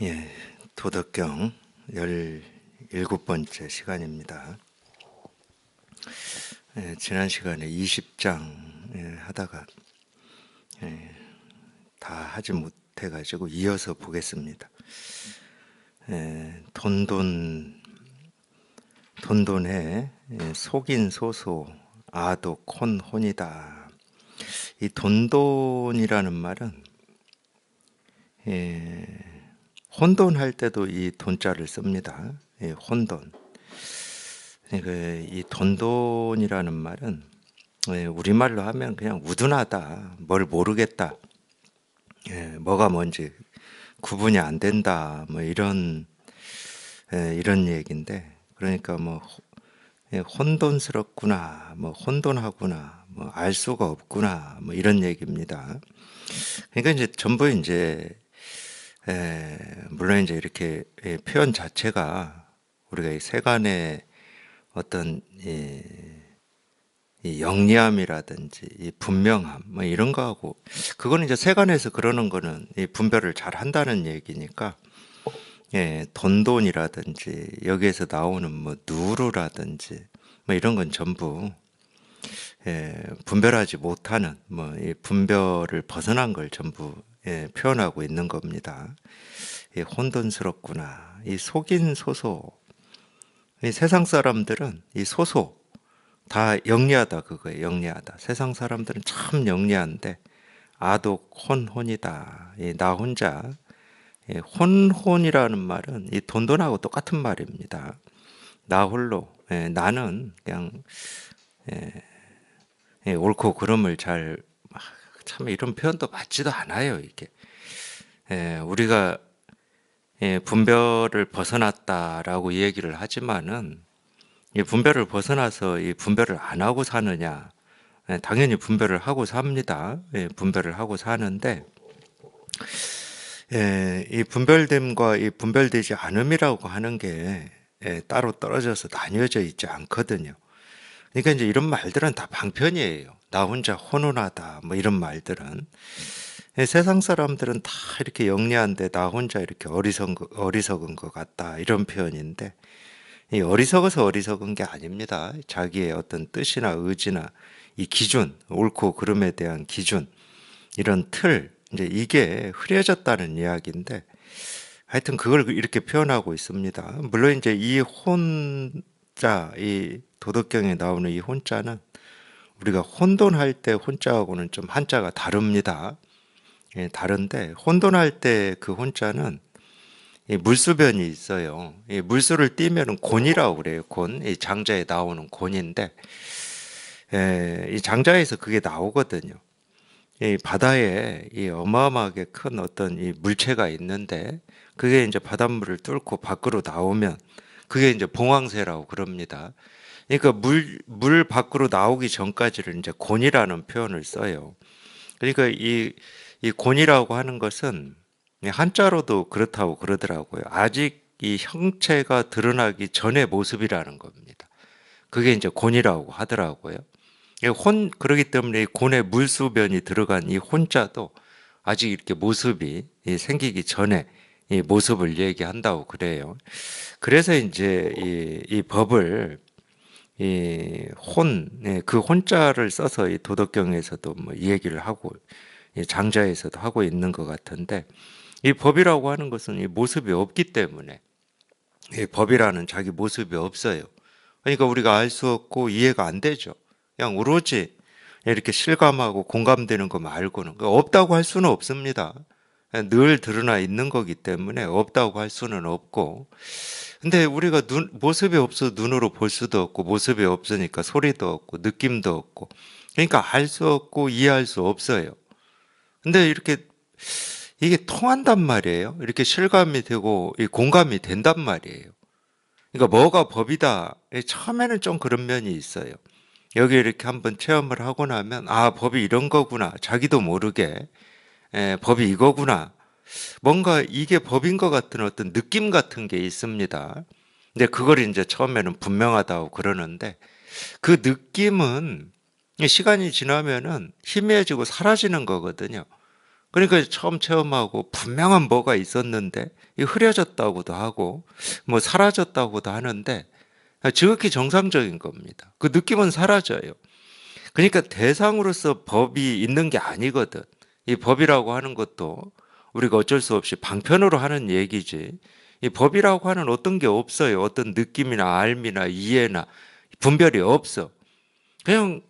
예, 도덕경 17번째 시간입니다. 지난 시간에 20장 하다가 다 하지 못해가지고 이어서 보겠습니다. 돈돈해 속인 소소 아도 혼이다. 이 돈돈이라는 말은 혼돈할 때도 이 돈자를 씁니다. 혼돈. 그러니까 이 돈돈이라는 말은 우리말로 하면 그냥 우둔하다, 뭘 모르겠다, 뭐가 뭔지 구분이 안 된다, 뭐 이런 얘기인데, 그러니까 뭐 혼돈스럽구나, 뭐 혼돈하구나, 뭐 알 수가 없구나, 뭐 이런 얘기입니다. 그러니까 이제 전부 이제 물론 이제 이렇게 표현 자체가 우리가 이 세간의 어떤 이 영리함이라든지 이 분명함 뭐 이런 거하고, 그거는 이제 세간에서 그러는 거는 이 분별을 잘 한다는 얘기니까, 돈돈이라든지 여기에서 나오는 뭐 누르라든지 뭐 이런 건 전부 분별하지 못하는 뭐 이 분별을 벗어난 걸 전부 표현하고 있는 겁니다. 혼돈스럽구나, 이 속인 소소. 이 세상 사람들은 이 소소 다 영리하다, 그거예요. 영리하다. 세상 사람들은 참 영리한데 아독 혼이다. 나 혼자. 혼이라는 말은 이 돈돈하고 똑같은 말입니다. 나 홀로. 나는 그냥 옳고 그름을 참 이런 표현도 맞지도 않아요, 이게. 우리가 분별을 벗어났다라고 얘기를 하지만은, 이 분별을 벗어나서 이 분별을 안 하고 사느냐? 당연히 분별을 하고 삽니다. 분별을 하고 사는데, 이 분별됨과 이 분별되지 않음이라고 하는 게 따로 떨어져서 나뉘어져 있지 않거든요. 그러니까 이제 이런 말들은 다 방편이에요. 나 혼자 혼돈하다, 뭐 이런 말들은. 세상 사람들은 다 이렇게 영리한데 나 혼자 이렇게 어리석은 것 같다, 이런 표현인데, 이 어리석어서 어리석은 게 아닙니다. 자기의 어떤 뜻이나 의지나 이 기준, 옳고 그름에 대한 기준, 이런 틀, 이제 이게 흐려졌다는 이야기인데, 하여튼 그걸 이렇게 표현하고 있습니다. 물론 이제 이 혼자, 이 도덕경에 나오는 이 혼자는 우리가 혼돈할 때 혼자하고는 좀 한자가 다릅니다. 다른데, 혼돈할 때 그 혼자는 이 물수변이 있어요. 이 물수를 띄면은 곤이라고 그래요. 곤. 이 장자에 나오는 곤인데, 이 장자에서 그게 나오거든요. 이 바다에 이 어마어마하게 큰 어떤 이 물체가 있는데, 그게 이제 바닷물을 뚫고 밖으로 나오면 그게 이제 봉황새라고 그럽니다. 그러니까 물 밖으로 나오기 전까지를 이제 곤이라는 표현을 써요. 그러니까 이 곤이라고 하는 것은 한자로도 그렇다고 그러더라고요. 아직 이 형체가 드러나기 전의 모습이라는 겁니다. 그게 이제 곤이라고 하더라고요. 그러기 때문에 이 곤에 물수변이 들어간 이 혼자도 아직 이렇게 모습이 생기기 전에 이 모습을 얘기한다고 그래요. 그래서 이제 이 법을 그 혼자를 써서 이 도덕경에서도 뭐 이 얘기를 하고, 이 장자에서도 하고 있는 것 같은데, 이 법이라고 하는 것은 이 모습이 없기 때문에, 이 법이라는 자기 모습이 없어요. 그러니까 우리가 알 수 없고 이해가 안 되죠. 그냥 오로지 이렇게 실감하고 공감되는 거 말고는 없다고 할 수는 없습니다. 늘 드러나 있는 거기 때문에 없다고 할 수는 없고, 근데 우리가 모습이 없어 눈으로 볼 수도 없고, 모습이 없으니까 소리도 없고 느낌도 없고, 그러니까 알 수 없고 이해할 수 없어요. 근데 이게 통한단 말이에요. 이렇게 실감이 되고 이 공감이 된단 말이에요. 그러니까 뭐가 법이다. 처음에는 좀 그런 면이 있어요. 여기 이렇게 한번 체험을 하고 나면, 아, 법이 이런 거구나. 자기도 모르게 법이 이거구나. 뭔가 이게 법인 것 같은 어떤 느낌 같은 게 있습니다. 근데 그걸 이제 처음에는 분명하다고 그러는데, 그 느낌은 시간이 지나면은 희미해지고 사라지는 거거든요. 그러니까 처음 체험하고 분명한 뭐가 있었는데 이 흐려졌다고도 하고 뭐 사라졌다고도 하는데 지극히 정상적인 겁니다. 그 느낌은 사라져요. 그러니까 대상으로서 법이 있는 게 아니거든. 이 법이라고 하는 것도 우리가 어쩔 수 없이 방편으로 하는 얘기지. 이 법이라고 하는 어떤 게 없어요. 어떤 느낌이나 알미나 이해나 분별이 없어. 그냥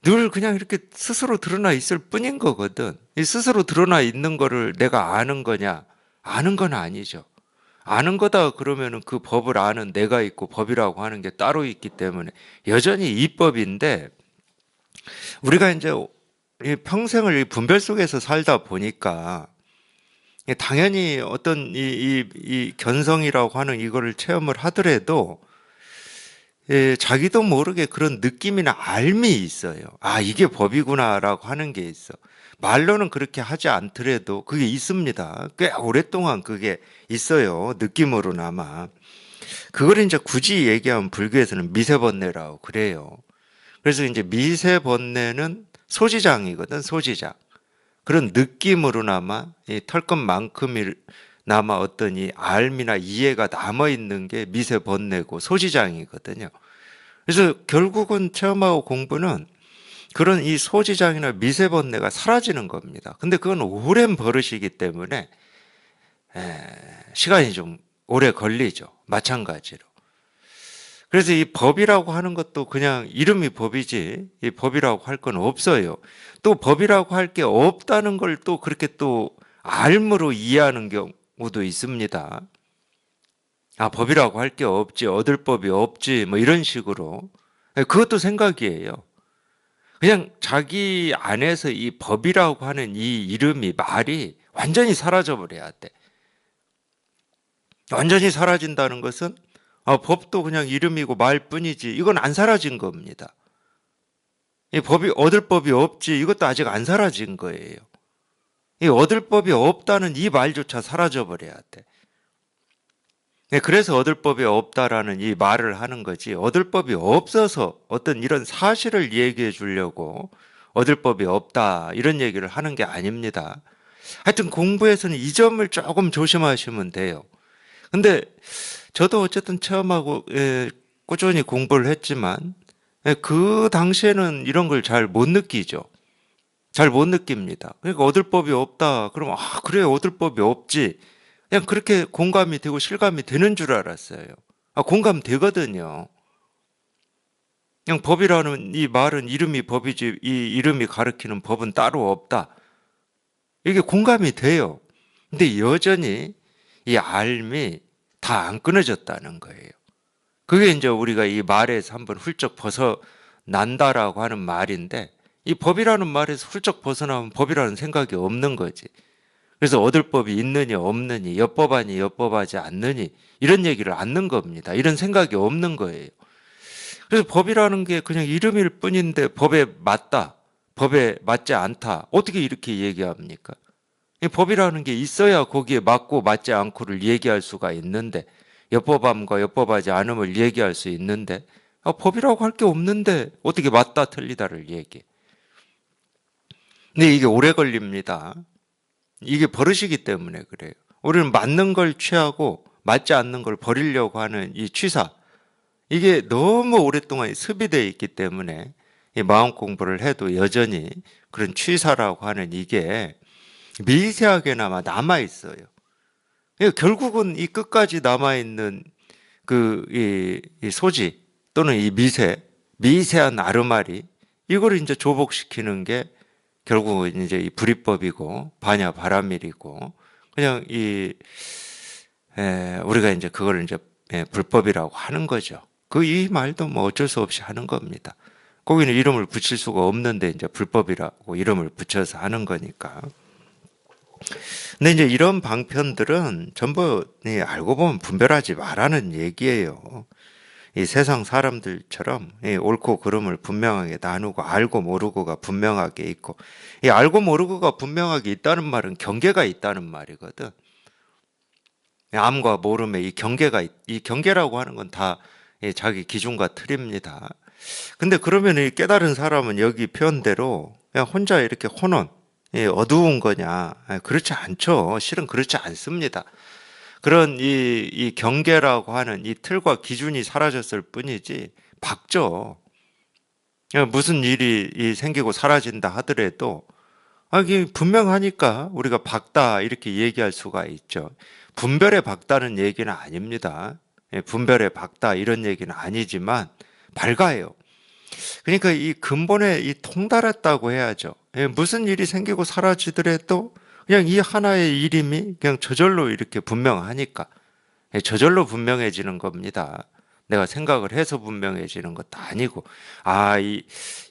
늘 그냥 이렇게 스스로 드러나 있을 뿐인 거거든. 이 스스로 드러나 있는 거를 내가 아는 거냐? 아는 건 아니죠. 아는 거다 그러면은 그 법을 아는 내가 있고 법이라고 하는 게 따로 있기 때문에 여전히 이 법인데 우리가 이제 이 평생을 이 분별 속에서 살다 보니까 당연히 어떤 이 견성이라고 하는 이거를 체험을 하더라도 자기도 모르게 그런 느낌이나 알미 있어요. 아, 이게 법이구나라고 하는 게 있어. 말로는 그렇게 하지 않더라도 그게 있습니다. 꽤 오랫동안 그게 있어요. 느낌으로나마. 그걸 이제 굳이 얘기하면 불교에서는 미세번뇌라고 그래요. 그래서 이제 미세번뇌는 소지장이거든, 소지장. 그런 느낌으로나마 이 털끝만큼이나마 어떤 이 알미나 이해가 남아 있는 게 미세번뇌고 소지장이거든요. 그래서 결국은 체험하고 공부는 그런 이 소지장이나 미세번뇌가 사라지는 겁니다. 근데 그건 오랜 버릇이기 때문에 시간이 좀 오래 걸리죠. 마찬가지로. 그래서 이 법이라고 하는 것도 그냥 이름이 법이지 이 법이라고 할 건 없어요. 또 법이라고 할 게 없다는 걸 또 그렇게 또 알무로 이해하는 경우도 있습니다. 아, 법이라고 할 게 없지, 얻을 법이 없지, 뭐 이런 식으로. 그것도 생각이에요. 그냥 자기 안에서 이 법이라고 하는 이 이름이 말이 완전히 사라져 버려야 돼. 완전히 사라진다는 것은 법도 그냥 이름이고 말뿐이지 이건 안 사라진 겁니다. 이 법이 얻을 법이 없지 이것도 아직 안 사라진 거예요. 이 얻을 법이 없다는 이 말조차 사라져 버려야 돼. 그래서 얻을 법이 없다라는 이 말을 하는 거지 얻을 법이 없어서 어떤 이런 사실을 얘기해 주려고 얻을 법이 없다 이런 얘기를 하는 게 아닙니다. 하여튼 공부에서는 이 점을 조금 조심하시면 돼요. 근데 저도 어쨌든 체험하고 꾸준히 공부를 했지만 그 당시에는 이런 걸 잘 못 느끼죠. 잘 못 느낍니다. 그러니까 얻을 법이 없다. 그러면 그래 얻을 법이 없지. 그냥 그렇게 공감이 되고 실감이 되는 줄 알았어요. 공감되거든요. 그냥 법이라는 이 말은 이름이 법이지 이 이름이 가리키는 법은 따로 없다. 이게 공감이 돼요. 근데 여전히 이 알미 다 안 끊어졌다는 거예요. 그게 이제 우리가 이 말에서 한번 훌쩍 벗어난다라고 하는 말인데 이 법이라는 말에서 훌쩍 벗어나면 법이라는 생각이 없는 거지. 그래서 얻을 법이 있느니 없느니 엿법하니 엿법하지 않느니 이런 얘기를 않는 겁니다. 이런 생각이 없는 거예요. 그래서 법이라는 게 그냥 이름일 뿐인데 법에 맞다, 법에 맞지 않다 어떻게 이렇게 얘기합니까? 이 법이라는 게 있어야 거기에 맞고 맞지 않고를 얘기할 수가 있는데 엿법함과 엿법하지 않음을 얘기할 수 있는데 법이라고 할 게 없는데 어떻게 맞다 틀리다를 얘기해. 근데 이게 오래 걸립니다. 이게 버릇이기 때문에 그래요. 우리는 맞는 걸 취하고 맞지 않는 걸 버리려고 하는 이 취사 이게 너무 오랫동안 습이되어 있기 때문에 이 마음 공부를 해도 여전히 그런 취사라고 하는 이게 미세하게나마 남아 있어요. 결국은 이 끝까지 남아 있는 이 소지 또는 이 미세한 아르마리 이걸 이제 조복시키는 게 결국은 이제 이 불이법이고 반야 바라밀이고 그냥 우리가 이제 그걸 이제 불법이라고 하는 거죠. 이 말도 뭐 어쩔 수 없이 하는 겁니다. 거기는 이름을 붙일 수가 없는데 이제 불법이라고 이름을 붙여서 하는 거니까. 근데 이제 이런 방편들은 전부 알고 보면 분별하지 말라는 얘기예요. 이 세상 사람들처럼 이 옳고 그름을 분명하게 나누고 알고 모르고가 분명하게 있고 이 알고 모르고가 분명하게 있다는 말은 경계가 있다는 말이거든. 암과 모름의 이 경계라고 하는 건 다 자기 기준과 틀입니다. 근데 그러면 이 깨달은 사람은 여기 표현대로 그냥 혼자 이렇게 혼원 어두운 거냐? 그렇지 않죠. 실은 그렇지 않습니다. 그런 이 경계라고 하는 이 틀과 기준이 사라졌을 뿐이지 밝죠. 무슨 일이 생기고 사라진다 하더라도 이게 분명하니까 우리가 밝다 이렇게 얘기할 수가 있죠. 분별의 밝다는 얘기는 아닙니다. 분별의 밝다 이런 얘기는 아니지만 밝아요. 그러니까 이 근본에 통달했다고 해야죠. 무슨 일이 생기고 사라지더라도 그냥 이 하나의 이름이 그냥 저절로 이렇게 분명하니까 저절로 분명해지는 겁니다. 내가 생각을 해서 분명해지는 것도 아니고,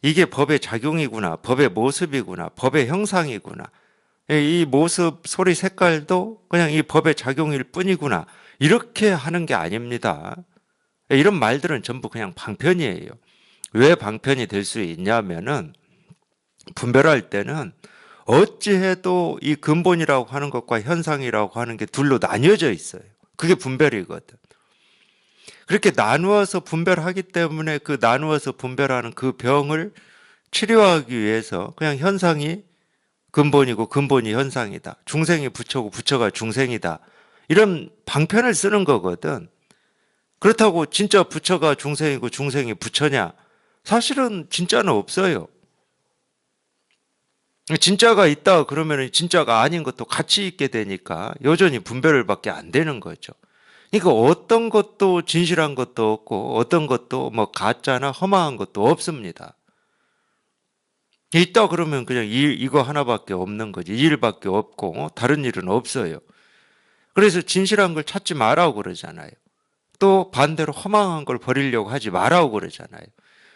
이게 법의 작용이구나, 법의 모습이구나, 법의 형상이구나. 이 모습, 소리, 색깔도 그냥 이 법의 작용일 뿐이구나. 이렇게 하는 게 아닙니다. 이런 말들은 전부 그냥 방편이에요. 왜 방편이 될 수 있냐면은 분별할 때는 어찌해도 이 근본이라고 하는 것과 현상이라고 하는 게 둘로 나뉘어져 있어요. 그게 분별이거든. 그렇게 나누어서 분별하기 때문에 그 나누어서 분별하는 그 병을 치료하기 위해서 그냥 현상이 근본이고 근본이 현상이다. 중생이 부처고 부처가 중생이다. 이런 방편을 쓰는 거거든. 그렇다고 진짜 부처가 중생이고 중생이 부처냐? 사실은 진짜는 없어요. 진짜가 있다 그러면 진짜가 아닌 것도 같이 있게 되니까 여전히 분별을 밖에 안 되는 거죠. 그러니까 어떤 것도 진실한 것도 없고 어떤 것도 뭐 가짜나 허망한 것도 없습니다. 있다 그러면 그냥 이거 하나밖에 없는 거지. 이 일밖에 없고 다른 일은 없어요. 그래서 진실한 걸 찾지 말라고 그러잖아요. 또 반대로 허망한 걸 버리려고 하지 말라고 그러잖아요.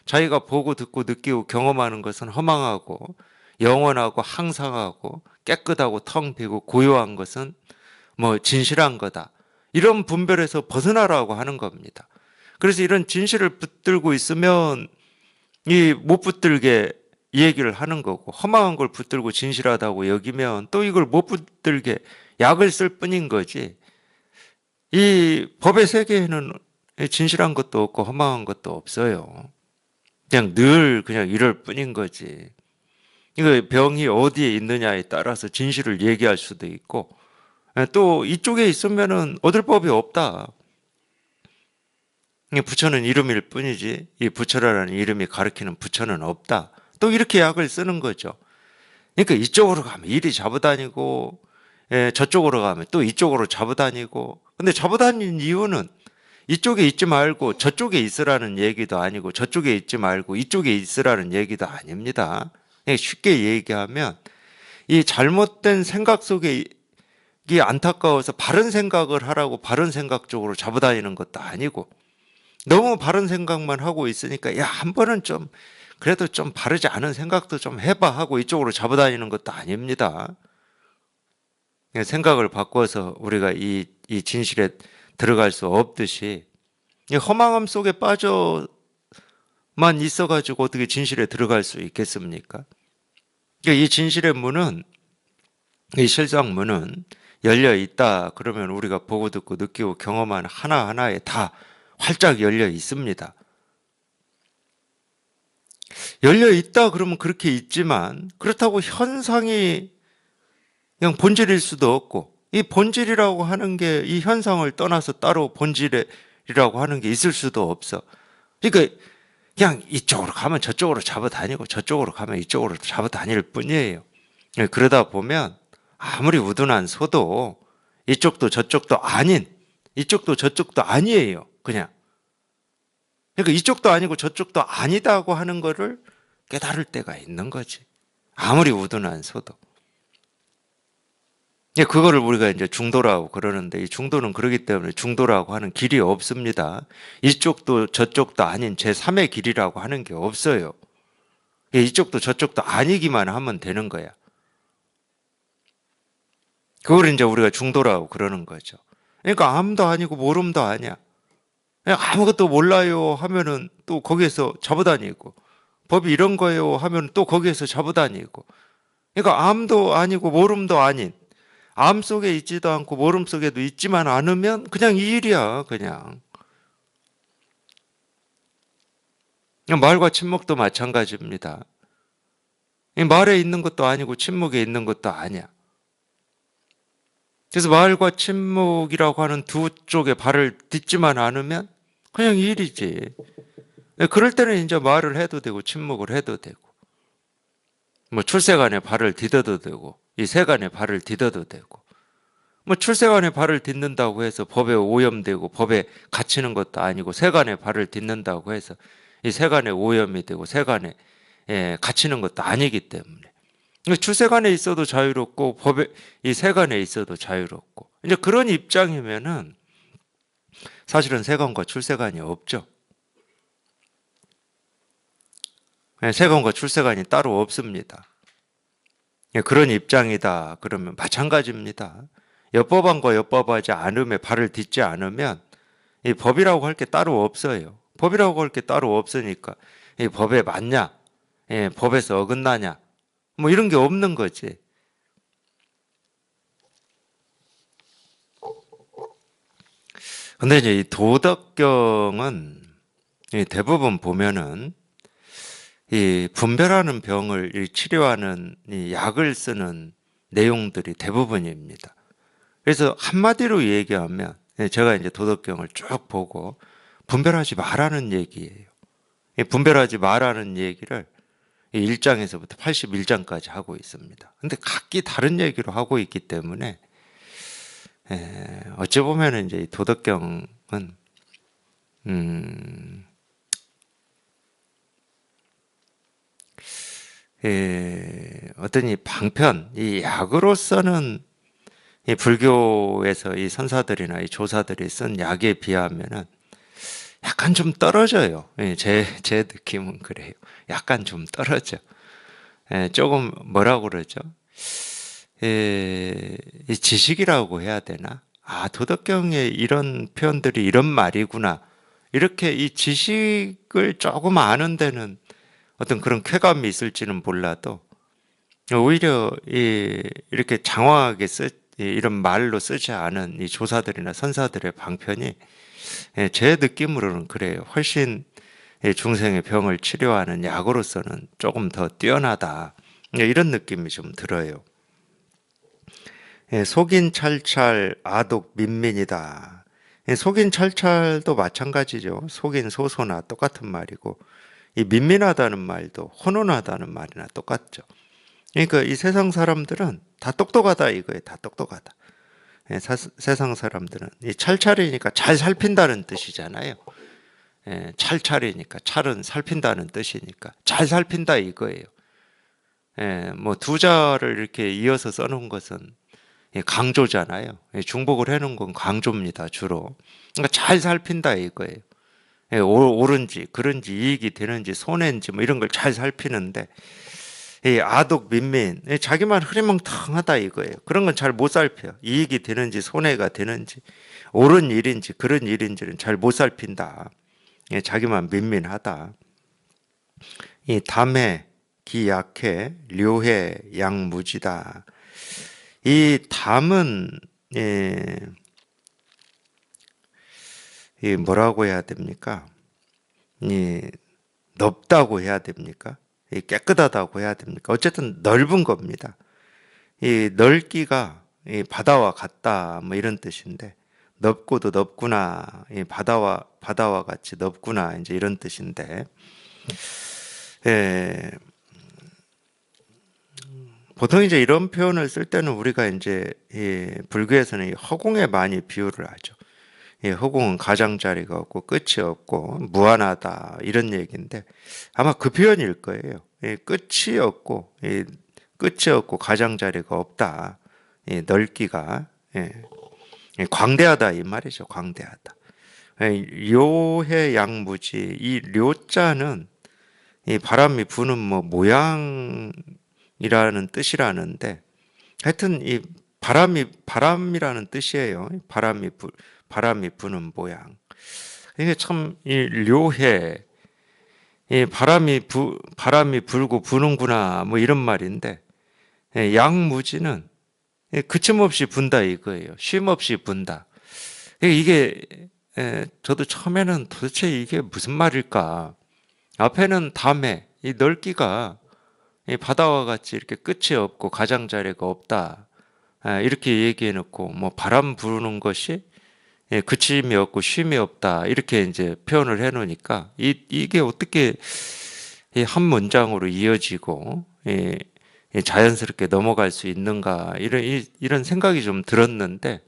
자기가 보고 듣고 느끼고 경험하는 것은 허망하고 영원하고 항상하고 깨끗하고 텅 비고 고요한 것은 뭐 진실한 거다. 이런 분별에서 벗어나라고 하는 겁니다. 그래서 이런 진실을 붙들고 있으면 이 못 붙들게 이 얘기를 하는 거고 허망한 걸 붙들고 진실하다고 여기면 또 이걸 못 붙들게 약을 쓸 뿐인 거지. 이 법의 세계에는 진실한 것도 없고 허망한 것도 없어요. 그냥 늘 그냥 이럴 뿐인 거지. 이거 병이 어디에 있느냐에 따라서 진실을 얘기할 수도 있고 또 이쪽에 있으면은 얻을 법이 없다. 부처는 이름일 뿐이지 이 부처라는 이름이 가리키는 부처는 없다. 또 이렇게 약을 쓰는 거죠. 그러니까 이쪽으로 가면 이리 잡아다니고 저쪽으로 가면 또 이쪽으로 잡아다니고 근데 잡아다니는 이유는 이쪽에 있지 말고 저쪽에 있으라는 얘기도 아니고 저쪽에 있지 말고 이쪽에 있으라는 얘기도 아닙니다. 쉽게 얘기하면 이 잘못된 생각 속에 이게 안타까워서 바른 생각을 하라고 바른 생각 쪽으로 잡아다니는 것도 아니고 너무 바른 생각만 하고 있으니까 야, 한 번은 좀 그래도 좀 바르지 않은 생각도 좀 해봐 하고 이쪽으로 잡아다니는 것도 아닙니다. 생각을 바꿔서 우리가 이 진실에 들어갈 수 없듯이 이 허망함 속에 빠져만 있어가지고 어떻게 진실에 들어갈 수 있겠습니까? 이 진실의 문은 이 실상문은 열려 있다 그러면 우리가 보고 듣고 느끼고 경험하는 하나하나에 다 활짝 열려 있습니다. 열려 있다 그러면 그렇게 있지만 그렇다고 현상이 그냥 본질일 수도 없고 이 본질이라고 하는 게 이 현상을 떠나서 따로 본질이라고 하는 게 있을 수도 없어. 그러니까 그냥 이쪽으로 가면 저쪽으로 잡아다니고 저쪽으로 가면 이쪽으로 잡아다닐 뿐이에요. 그러다 보면 아무리 우둔한 소도 이쪽도 저쪽도 아닌 이쪽도 저쪽도 아니에요. 그냥. 그러니까 이쪽도 아니고 저쪽도 아니다고 하는 거를 깨달을 때가 있는 거지. 아무리 우둔한 소도. 그거를 우리가 이제 중도라고 그러는데 이 중도는 그러기 때문에 중도라고 하는 길이 없습니다. 이쪽도 저쪽도 아닌 제3의 길이라고 하는 게 없어요. 이쪽도 저쪽도 아니기만 하면 되는 거야. 그걸 이제 우리가 중도라고 그러는 거죠. 그러니까 암도 아니고 모름도 아니야. 그냥 아무것도 몰라요 하면은 또 거기에서 잡아다니고 법이 이런 거예요 하면 또 거기에서 잡아다니고 그러니까 암도 아니고 모름도 아닌 암 속에 있지도 않고 모름 속에도 있지만 않으면 그냥 이 일이야. 그냥 말과 침묵도 마찬가지입니다. 이 말에 있는 것도 아니고 침묵에 있는 것도 아니야. 그래서 말과 침묵이라고 하는 두 쪽에 발을 딛지만 않으면 그냥 일이지. 그럴 때는 이제 말을 해도 되고 침묵을 해도 되고, 뭐 출세간에 발을 디뎌도 되고, 이 세간에 발을 디뎌도 되고, 뭐 출세간에 발을 딛는다고 해서 법에 오염되고 법에 갇히는 것도 아니고, 세간에 발을 딛는다고 해서 이 세간에 오염이 되고 세간에 갇히는 것도 아니기 때문에 출세간에 있어도 자유롭고 법에 이 세간에 있어도 자유롭고, 이제 그런 입장이면은 사실은 세간과 출세간이 없죠. 세간과 출세간이 따로 없습니다. 그런 입장이다 그러면 마찬가지입니다. 엽법안과 엽법하지 않음에 발을 딛지 않으면 이 법이라고 할 게 따로 없어요. 법이라고 할 게 따로 없으니까 이 법에 맞냐, 법에서 어긋나냐, 뭐 이런 게 없는 거지. 근데 이제 이 도덕경은 대부분 보면은 이 분별하는 병을 치료하는 이 약을 쓰는 내용들이 대부분입니다. 그래서 한마디로 얘기하면 제가 이제 도덕경을 쭉 보고 분별하지 말라는 얘기예요. 분별하지 말라는 얘기를 1장에서부터 81장까지 하고 있습니다. 근데 각기 다른 얘기로 하고 있기 때문에 어찌 보면 이제 도덕경은 어떤 이 방편, 이 약으로서는 이 불교에서 이 선사들이나 이 조사들이 쓴 약에 비하면은 약간 좀 떨어져요. 제 느낌은 그래요. 약간 좀 떨어져. 조금 뭐라고 그러죠? 이 지식이라고 해야 되나? 아, 도덕경에 이런 표현들이 이런 말이구나. 이렇게 이 지식을 조금 아는 데는 어떤 그런 쾌감이 있을지는 몰라도 오히려 이렇게 장황하게 이런 말로 쓰지 않은 이 조사들이나 선사들의 방편이 제 느낌으로는 그래요. 훨씬 중생의 병을 치료하는 약으로서는 조금 더 뛰어나다. 이런 느낌이 좀 들어요. 속인 찰찰 아독 민민이다. 속인 찰찰도 마찬가지죠. 속인 소소나 똑같은 말이고, 이 민민하다는 말도 혼돈하다는 말이나 똑같죠. 그러니까 이 세상 사람들은 다 똑똑하다 이거예요. 다 똑똑하다. 세상 사람들은 이 찰찰이니까 잘 살핀다는 뜻이잖아요. 찰찰이니까 찰은 살핀다는 뜻이니까 잘 살핀다 이거예요. 뭐 두 자를 이렇게 이어서 써놓은 것은 강조잖아요. 중복을 해놓은 건 강조입니다, 주로. 그러니까 잘 살핀다 이거예요. 옳은지 그런지 이익이 되는지 손해인지 뭐 이런 걸 잘 살피는데, 이 아독 민민, 자기만 흐리멍텅하다 이거예요. 그런 건 잘 못 살펴요. 이익이 되는지 손해가 되는지 옳은 일인지 그런 일인지는 잘 못 살핀다. 자기만 민민하다. 이 담해 기약해 료해 양무지다. 이 담은 이 뭐라고 해야 됩니까? 이 넓다고 해야 됩니까? 이 깨끗하다고 해야 됩니까? 어쨌든 넓은 겁니다. 이 넓기가 이 바다와 같다 뭐 이런 뜻인데, 넓고도 넓구나, 이 바다와 같이 넓구나 이제 이런 뜻인데, 보통 이제 이런 표현을 쓸 때는 우리가 이제 불교에서는 이 허공에 많이 비유를 하죠. 허공은 가장자리가 없고 끝이 없고 무한하다 이런 얘기인데, 아마 그 표현일 거예요. 끝이 없고 가장자리가 없다. 넓기가 광대하다 이 말이죠. 광대하다. 료해 양무지, 이 료자는 이 바람이 부는 뭐 모양이라는 뜻이라는데, 하여튼 이 바람이라는 뜻이에요. 바람이 부는 모양. 이게 참 이 료해, 이 바람이 불고 부는구나 뭐 이런 말인데, 양무지는 그침없이 분다 이거예요. 쉼 없이 분다. 이게 저도 처음에는 도대체 이게 무슨 말일까? 앞에는 담해, 이 넓기가 이 바다와 같이 이렇게 끝이 없고 가장자리가 없다. 이렇게 얘기해 놓고 뭐 바람 부는 것이 그침이 없고 쉼이 없다. 이렇게 이제 표현을 해 놓으니까 이게 어떻게 이 한 문장으로 이어지고 자연스럽게 넘어갈 수 있는가 이런 생각이 좀 들었는데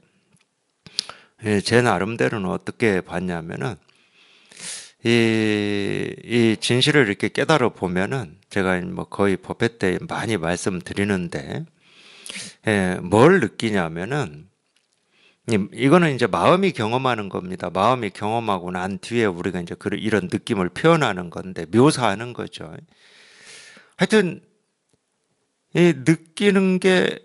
제 나름대로는 어떻게 봤냐면은 이 진실을 이렇게 깨달아 보면은 제가 뭐 거의 법회 때 많이 말씀드리는데 뭘 느끼냐면은 이거는 이제 마음이 경험하는 겁니다. 마음이 경험하고 난 뒤에 우리가 이제 이런 느낌을 표현하는 건데 묘사하는 거죠. 하여튼 이 느끼는 게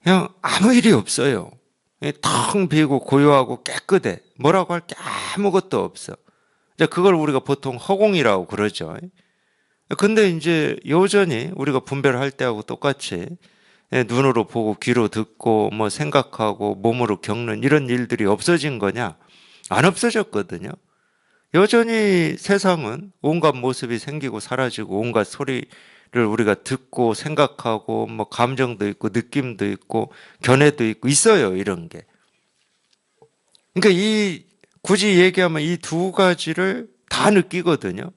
그냥 아무 일이 없어요. 텅 비고 고요하고 깨끗해. 뭐라고 할 게 아무것도 없어. 이제 그걸 우리가 보통 허공이라고 그러죠. 근데 이제 여전히 우리가 분별할 때하고 똑같이 눈으로 보고 귀로 듣고 뭐 생각하고 몸으로 겪는 이런 일들이 없어진 거냐? 안 없어졌거든요. 여전히 세상은 온갖 모습이 생기고 사라지고 온갖 소리를 우리가 듣고 생각하고 뭐 감정도 있고 느낌도 있고 견해도 있고 있어요. 이런 게. 그러니까 굳이 얘기하면 이 두 가지를 다 느끼거든요.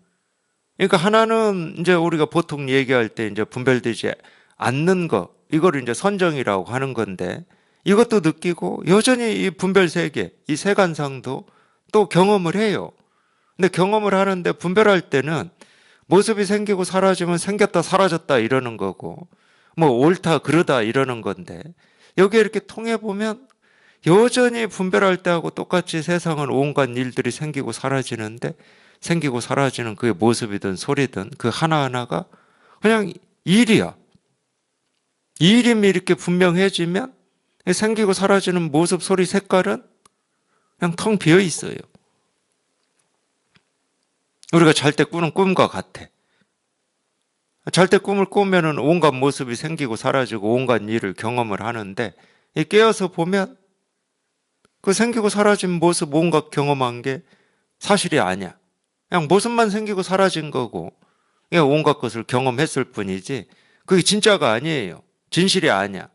그러니까 하나는 이제 우리가 보통 얘기할 때 이제 분별되지 않는 거, 이거를 이제 선정이라고 하는 건데 이것도 느끼고 여전히 이 분별 세계, 이 세간상도 또 경험을 해요. 근데 경험을 하는데 분별할 때는 모습이 생기고 사라지면 생겼다 사라졌다 이러는 거고 뭐 옳다 그르다 이러는 건데 여기에 이렇게 통해 보면 여전히 분별할 때하고 똑같이 세상은 온갖 일들이 생기고 사라지는데 생기고 사라지는 그의 모습이든 소리든 그 하나하나가 그냥 일이야. 이 이름이 이렇게 분명해지면 생기고 사라지는 모습, 소리, 색깔은 그냥 텅 비어 있어요. 우리가 잘 때 꾸는 꿈과 같아. 잘 때 꿈을 꾸면은 온갖 모습이 생기고 사라지고 온갖 일을 경험을 하는데 깨어서 보면 그 생기고 사라진 모습 온갖 경험한 게 사실이 아니야. 그냥 모습만 생기고 사라진 거고 그냥 온갖 것을 경험했을 뿐이지 그게 진짜가 아니에요. 진실이 아니야.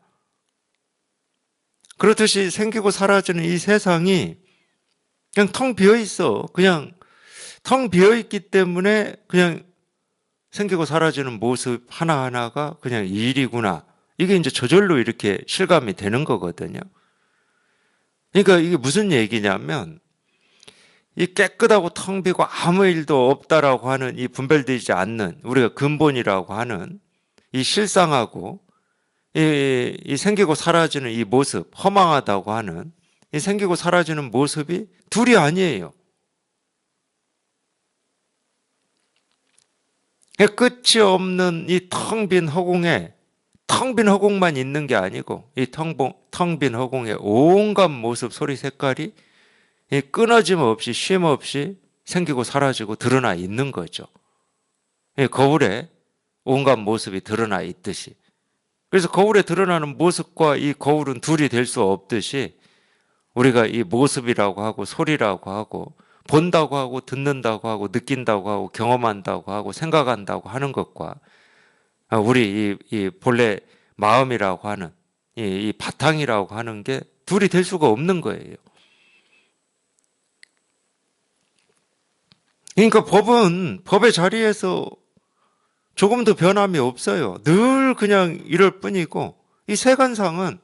그렇듯이 생기고 사라지는 이 세상이 그냥 텅 비어 있어. 그냥 텅 비어 있기 때문에 그냥 생기고 사라지는 모습 하나하나가 그냥 일이구나. 이게 이제 저절로 이렇게 실감이 되는 거거든요. 그러니까 이게 무슨 얘기냐면 이 깨끗하고 텅 비고 아무 일도 없다라고 하는 이 분별되지 않는 우리가 근본이라고 하는 이 실상하고 이 생기고 사라지는 이 모습, 허망하다고 하는 이 생기고 사라지는 모습이 둘이 아니에요. 끝이 없는 이 텅 빈 허공에 텅 빈 허공만 있는 게 아니고 이 텅 빈 허공에 온갖 모습, 소리, 색깔이 끊어짐 없이 쉼 없이 생기고 사라지고 드러나 있는 거죠. 거울에 온갖 모습이 드러나 있듯이. 그래서 거울에 드러나는 모습과 이 거울은 둘이 될 수 없듯이 우리가 이 모습이라고 하고 소리라고 하고 본다고 하고 듣는다고 하고 느낀다고 하고 경험한다고 하고 생각한다고 하는 것과 우리 이 본래 마음이라고 하는 이 바탕이라고 하는 게 둘이 될 수가 없는 거예요. 그러니까 법은 법의 자리에서 조금도 변함이 없어요. 늘 그냥 이럴 뿐이고 이 세간상은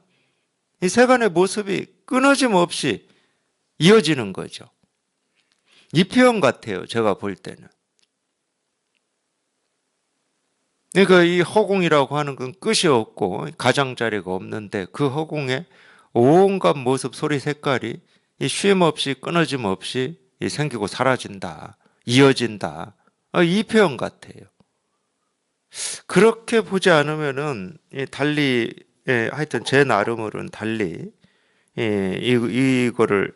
이 세간의 모습이 끊어짐 없이 이어지는 거죠. 이 표현 같아요. 제가 볼 때는. 그러니까 이 허공이라고 하는 건 끝이 없고 가장자리가 없는데 그 허공에 온갖 모습, 소리, 색깔이 이 쉼 없이 끊어짐 없이 생기고 사라진다. 이어진다. 이 표현 같아요. 그렇게 보지 않으면은 달리 하여튼 제 나름으로는 달리 이거를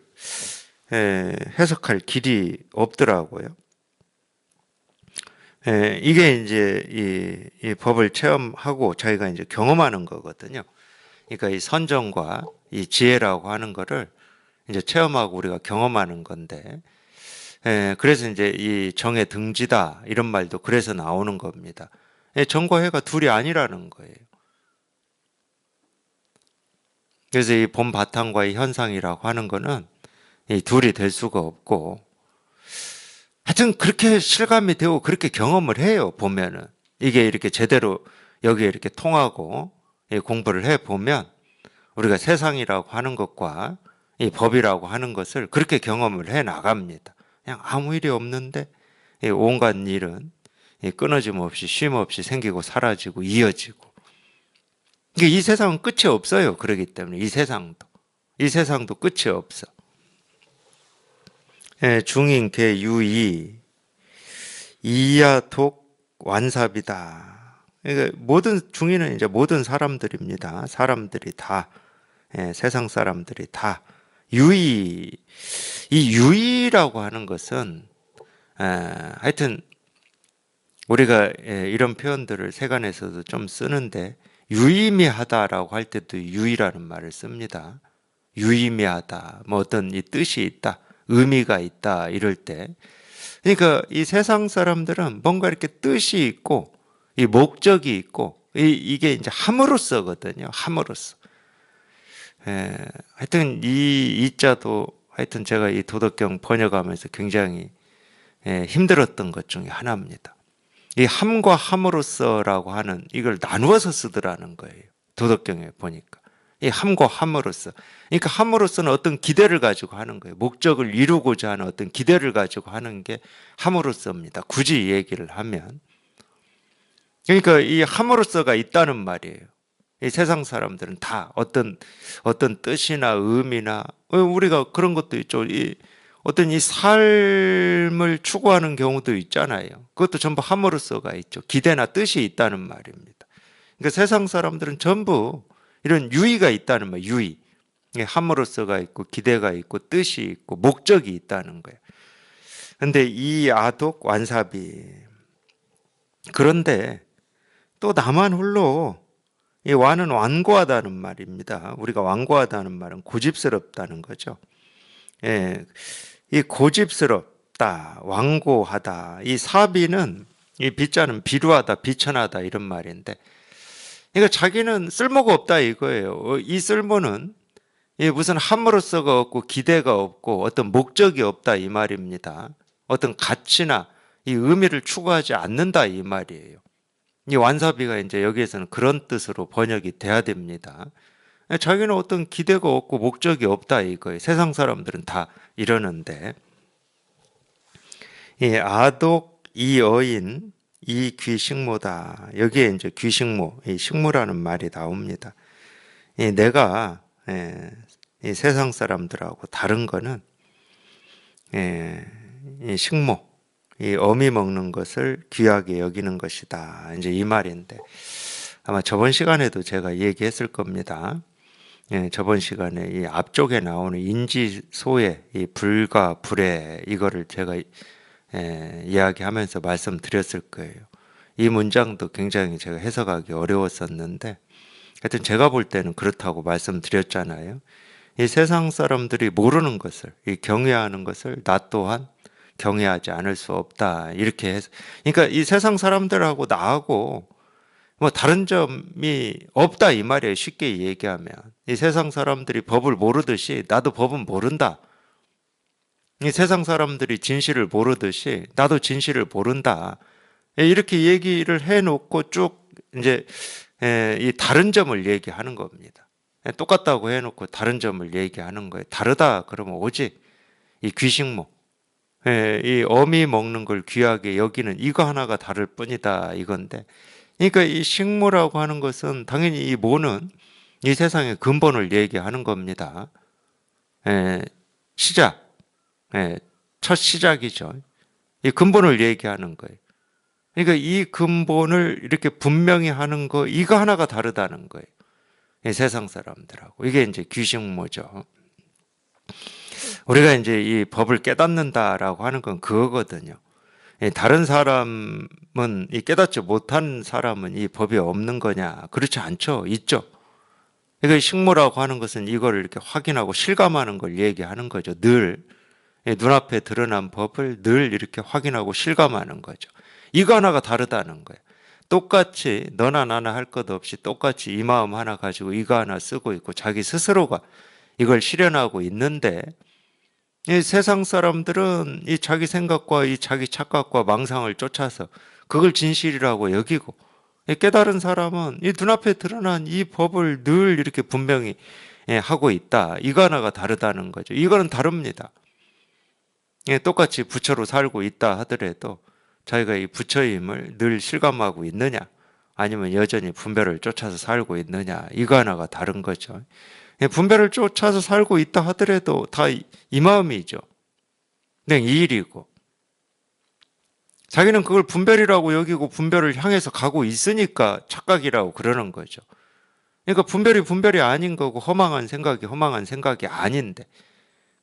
해석할 길이 없더라고요. 이게 이제 이 법을 체험하고 저희가 이제 경험하는 거거든요. 그러니까 이 선정과 이 지혜라고 하는 거를 이제 체험하고 우리가 경험하는 건데, 그래서 이제 이 정의 등지다 이런 말도 그래서 나오는 겁니다. 전과 해가 둘이 아니라는 거예요. 그래서 이 본 바탕과의 현상이라고 하는 거는 이 둘이 될 수가 없고, 하여튼 그렇게 실감이 되고 그렇게 경험을 해요. 보면은 이게 이렇게 제대로 여기에 이렇게 통하고 공부를 해 보면 우리가 세상이라고 하는 것과 이 법이라고 하는 것을 그렇게 경험을 해 나갑니다. 그냥 아무 일이 없는데 이 온갖 일은 이 끊어짐 없이 쉼 없이 생기고 사라지고 이어지고, 이게 이 세상은 끝이 없어요. 그렇기 때문에 이 세상도 끝이 없어. 중인 개 유이 이야독 완삽이다. 그러니까 모든 중인은 이제 모든 사람들입니다. 사람들이 다, 세상 사람들이 다 유의. 이 유의라고 하는 것은 하여튼 우리가 이런 표현들을 세간에서도 좀 쓰는데, 유의미하다라고 할 때도 유의라는 말을 씁니다. 유의미하다, 뭐 어떤 이 뜻이 있다, 의미가 있다 이럴 때, 그러니까 이 세상 사람들은 뭔가 이렇게 뜻이 있고 이 목적이 있고 이게 이제 함으로써거든요. 함으로써. 하여튼 이 자도 하여튼 제가 이 도덕경 번역하면서 굉장히 힘들었던 것 중에 하나입니다. 이 함과 함으로써라고 하는 이걸 나누어서 쓰더라는 거예요. 도덕경에 보니까. 이 함과 함으로써. 그러니까 함으로써는 어떤 기대를 가지고 하는 거예요. 목적을 이루고자 하는 어떤 기대를 가지고 하는 게 함으로써입니다. 굳이 얘기를 하면. 그러니까 이 함으로써가 있다는 말이에요. 이 세상 사람들은 다 어떤 뜻이나 의미나, 우리가 그런 것도 있죠. 어떤 이 삶을 추구하는 경우도 있잖아요. 그것도 전부 함으로써가 있죠. 기대나 뜻이 있다는 말입니다. 그러니까 세상 사람들은 전부 이런 유의가 있다는 말이에요. 유의. 함으로써가 있고 기대가 있고 뜻이 있고 목적이 있다는 거예요. 그런데 이 아독 완사비. 그런데 또 나만 홀로 이 완은 완고하다는 말입니다. 우리가 완고하다는 말은 고집스럽다는 거죠. 이 고집스럽다, 완고하다. 이 사비는 이 비자는 비루하다, 비천하다 이런 말인데, 그러니까 자기는 쓸모가 없다 이거예요. 이 쓸모는 무슨 함으로써가 없고 기대가 없고 어떤 목적이 없다 이 말입니다. 어떤 가치나 이 의미를 추구하지 않는다 이 말이에요. 이 완사비가 이제 여기에서는 그런 뜻으로 번역이 돼야 됩니다. 자기는 어떤 기대가 없고 목적이 없다 이거예요. 세상 사람들은 다 이러는데, 이 아독 이어인 이 귀식모다. 여기에 이제 귀식모, 이 식모라는 말이 나옵니다. 내가 이 세상 사람들하고 다른 거는 이 식모, 이 어미 먹는 것을 귀하게 여기는 것이다. 이제 이 말인데, 아마 저번 시간에도 제가 얘기했을 겁니다. 저번 시간에 이 앞쪽에 나오는 인지소의 이 불과 불의 이거를 제가 이야기하면서 말씀드렸을 거예요. 이 문장도 굉장히 제가 해석하기 어려웠었는데, 하여튼 제가 볼 때는 그렇다고 말씀드렸잖아요. 이 세상 사람들이 모르는 것을, 이 경외하는 것을 나 또한 경외하지 않을 수 없다. 이렇게 해서, 그러니까 이 세상 사람들하고 나하고 뭐 다른 점이 없다 이 말이에요. 쉽게 얘기하면. 이 세상 사람들이 법을 모르듯이 나도 법은 모른다. 이 세상 사람들이 진실을 모르듯이 나도 진실을 모른다. 이렇게 얘기를 해놓고 쭉 이제 이 다른 점을 얘기하는 겁니다. 똑같다고 해놓고 다른 점을 얘기하는 거예요. 다르다 그러면 오직 이 귀식모, 이 어미 먹는 걸 귀하게 여기는 이거 하나가 다를 뿐이다 이건데, 그러니까 이 식모라고 하는 것은 당연히 이 모는 이 세상의 근본을 얘기하는 겁니다. 시작, 첫 시작이죠. 이 근본을 얘기하는 거예요. 그러니까 이 근본을 이렇게 분명히 하는 거, 이거 하나가 다르다는 거예요. 이 세상 사람들하고. 이게 이제 귀식모죠. 우리가 이제 이 법을 깨닫는다라고 하는 건 그거거든요. 다른 사람은 이 깨닫지 못한 사람은 이 법이 없는 거냐? 그렇지 않죠. 있죠. 그러니까 식모라고 하는 것은 이걸 이렇게 확인하고 실감하는 걸 얘기하는 거죠. 늘 눈앞에 드러난 법을 늘 이렇게 확인하고 실감하는 거죠. 이거 하나가 다르다는 거예요. 똑같이 너나 나나 할 것 없이 똑같이 이 마음 하나 가지고 이거 하나 쓰고 있고 자기 스스로가 이걸 실현하고 있는데, 이 세상 사람들은 이 자기 생각과 이 자기 착각과 망상을 쫓아서 그걸 진실이라고 여기고, 이 깨달은 사람은 이 눈앞에 드러난 이 법을 늘 이렇게 분명히 하고 있다. 이거 하나가 다르다는 거죠. 이거는 다릅니다. 똑같이 부처로 살고 있다 하더라도 자기가 이 부처임을 늘 실감하고 있느냐, 아니면 여전히 분별을 쫓아서 살고 있느냐, 이거 하나가 다른 거죠. 분별을 쫓아서 살고 있다 하더라도 다 이 마음이죠. 그냥 이 일이고, 자기는 그걸 분별이라고 여기고 분별을 향해서 가고 있으니까 착각이라고 그러는 거죠. 그러니까 분별이 아닌 거고 허망한 생각이 아닌데,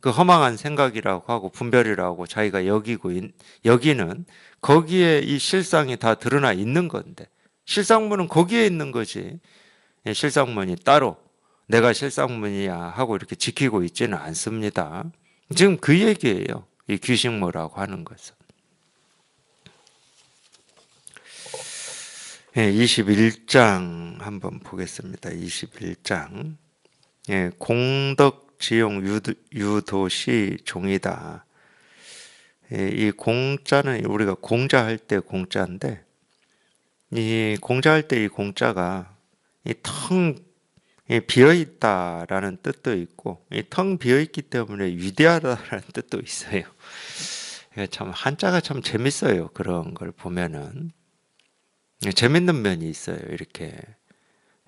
그 허망한 생각이라고 하고 분별이라고 자기가 여기는 거기에 이 실상이 다 드러나 있는 건데, 실상문은 거기에 있는 거지, 실상문이 따로 내가 실상문이야 하고 이렇게 지키고 있지는 않습니다. 지금 그 얘기예요. 이 귀식모라고 하는 것은. 21장 한번 보겠습니다. 21장. 공덕지용 유도시 종이다. 이 공자는 우리가 공자할 때 공자인데, 이 공자할 때 이 공자가 이 텅 비어있다라는 뜻도 있고, 이 텅 비어있기 때문에 위대하다라는 뜻도 있어요. 참 한자가 참 재밌어요. 그런 걸 보면은 재밌는 면이 있어요. 이렇게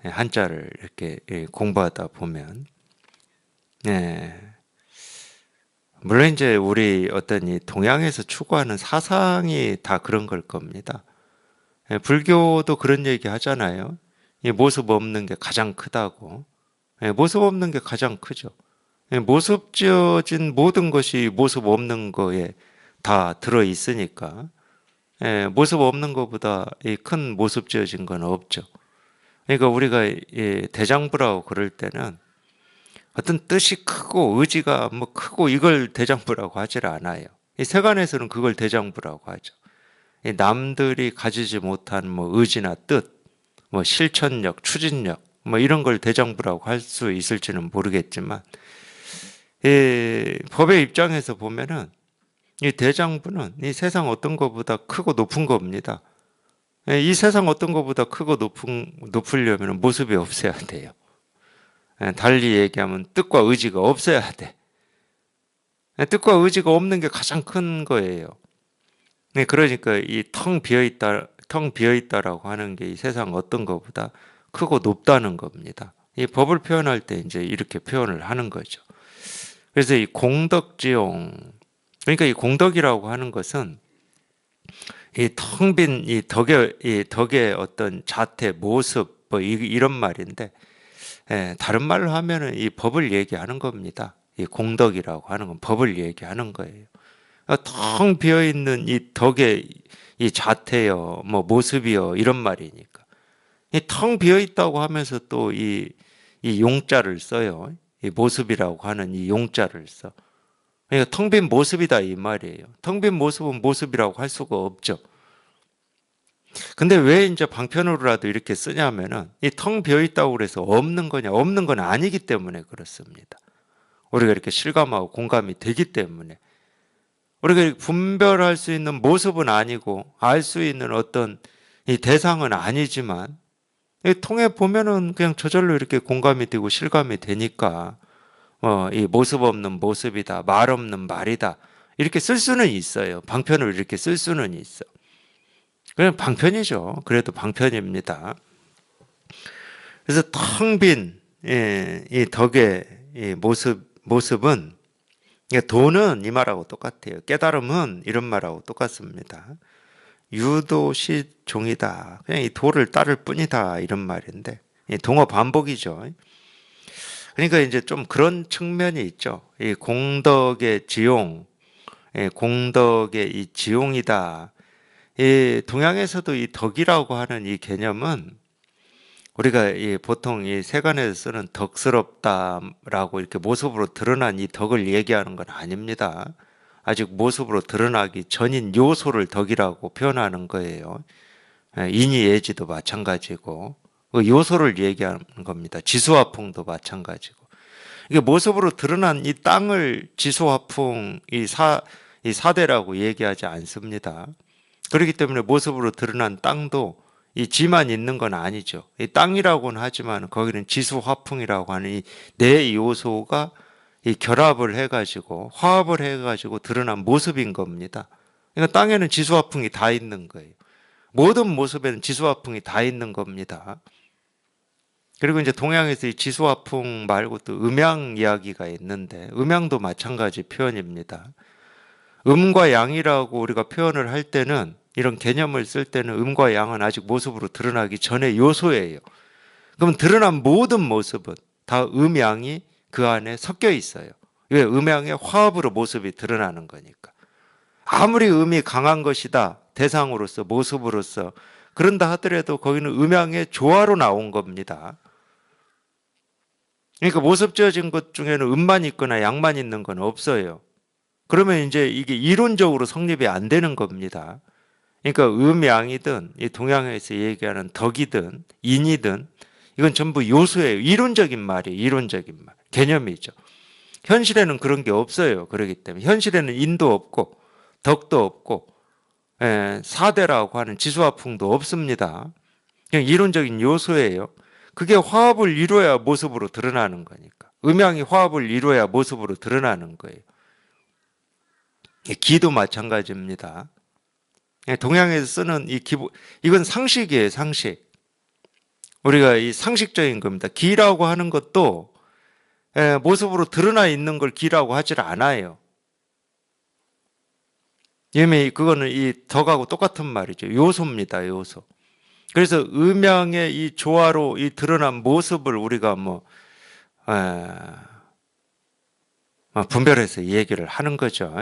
한자를 이렇게 공부하다 보면. 물론 이제 우리 어떤 이 동양에서 추구하는 사상이 다 그런 걸 겁니다. 불교도 그런 얘기 하잖아요. 이 모습 없는 게 가장 크다고. 모습 없는 게 가장 크죠. 모습 지어진 모든 것이 모습 없는 거에 다 들어 있으니까, 모습 없는 것보다 큰 모습 지어진 건 없죠. 그러니까 우리가 대장부라고 그럴 때는 어떤 뜻이 크고 의지가 뭐 크고 이걸 대장부라고 하질 않아요. 이 세간에서는 그걸 대장부라고 하죠. 남들이 가지지 못한 뭐 의지나 뜻, 뭐 실천력, 추진력, 뭐 이런 걸 대장부라고 할 수 있을지는 모르겠지만, 법의 입장에서 보면은 이 대장부는 이 세상 어떤 것보다 크고 높은 겁니다. 이 세상 어떤 것보다 크고 높으려면 모습이 없어야 돼요. 달리 얘기하면 뜻과 의지가 없어야 돼. 뜻과 의지가 없는 게 가장 큰 거예요. 그러니까 이 텅 비어있다라고 하는 게 이 세상 어떤 것보다 크고 높다는 겁니다. 이 법을 표현할 때 이제 이렇게 표현을 하는 거죠. 그래서 이 공덕지용, 그러니까 이 공덕이라고 하는 것은 이 텅 빈 이 덕의 어떤 자태, 모습, 뭐 이런 말인데, 다른 말로 하면은 이 법을 얘기하는 겁니다. 이 공덕이라고 하는 건 법을 얘기하는 거예요. 텅 비어 있는 이 덕의 이 자태요, 뭐 모습이요, 이런 말이니까. 이 텅 비어 있다고 하면서 또 이 용자를 써요. 이 모습이라고 하는 이 용자를 써. 그러니까 텅 빈 모습이다 이 말이에요. 텅 빈 모습은 모습이라고 할 수가 없죠. 근데 왜 이제 방편으로라도 이렇게 쓰냐면은 이 텅 비어 있다고 그래서 없는 거냐? 없는 건 아니기 때문에 그렇습니다. 우리가 이렇게 실감하고 공감이 되기 때문에, 우리가 분별할 수 있는 모습은 아니고 알 수 있는 어떤 이 대상은 아니지만, 통해 보면은 그냥 저절로 이렇게 공감이 되고 실감이 되니까, 이 모습 없는 모습이다, 말 없는 말이다, 이렇게 쓸 수는 있어요. 방편을 이렇게 쓸 수는 있어. 그냥 방편이죠. 그래도 방편입니다. 그래서 텅 빈 이 덕의 이 모습은, 도는 이 말하고 똑같아요. 깨달음은 이런 말하고 똑같습니다. 유도시 종이다. 그냥 이 도를 따를 뿐이다 이런 말인데, 동어 반복이죠. 그러니까 이제 좀 그런 측면이 있죠. 이 공덕의 지용, 공덕의 이 지용이다. 이 동양에서도 이 덕이라고 하는 이 개념은 우리가 이 보통 이 세간에서 쓰는 덕스럽다라고 이렇게 모습으로 드러난 이 덕을 얘기하는 건 아닙니다. 아직 모습으로 드러나기 전인 요소를 덕이라고 표현하는 거예요. 인이예지도 마찬가지고 그 요소를 얘기하는 겁니다. 지수화풍도 마찬가지고 이게 모습으로 드러난 이 땅을 지수화풍 이 사대라고 얘기하지 않습니다. 그렇기 때문에 모습으로 드러난 땅도 이 지만 있는 건 아니죠. 이 땅이라고는 하지만 거기는 지수화풍이라고 하는 이 네 요소가 이 결합을 해가지고 화합을 해가지고 드러난 모습인 겁니다. 그러니까 땅에는 지수화풍이 다 있는 거예요. 모든 모습에는 지수화풍이 다 있는 겁니다. 그리고 이제 동양에서 이 지수화풍 말고 또 음양 이야기가 있는데 음양도 마찬가지 표현입니다. 음과 양이라고 우리가 표현을 할 때는 이런 개념을 쓸 때는 음과 양은 아직 모습으로 드러나기 전에 요소예요. 그럼 드러난 모든 모습은 다 음양이 그 안에 섞여 있어요. 왜? 음양의 화합으로 모습이 드러나는 거니까. 아무리 음이 강한 것이다. 대상으로서 모습으로서 그런다 하더라도 거기는 음양의 조화로 나온 겁니다. 그러니까 모습 지어진 것 중에는 음만 있거나 양만 있는 건 없어요. 그러면 이제 이게 이론적으로 성립이 안 되는 겁니다. 그러니까 음양이든 이 동양에서 얘기하는 덕이든 인이든 이건 전부 요소예요. 이론적인 말이에요. 이론적인 말. 개념이죠. 현실에는 그런 게 없어요. 그렇기 때문에 현실에는 인도 없고 덕도 없고 사대라고 하는 지수화풍도 없습니다. 그냥 이론적인 요소예요. 그게 화합을 이루어야 모습으로 드러나는 거니까. 음양이 화합을 이루어야 모습으로 드러나는 거예요. 기도 마찬가지입니다. 동양에서 쓰는 이 기본, 이건 상식이에요, 상식. 우리가 이 상식적인 겁니다. 기라고 하는 것도 모습으로 드러나 있는 걸 기라고 하질 않아요. 이미 그거는 이 덕하고 똑같은 말이죠. 요소입니다, 요소. 그래서 음양의 이 조화로 이 드러난 모습을 우리가 분별해서 얘기를 하는 거죠.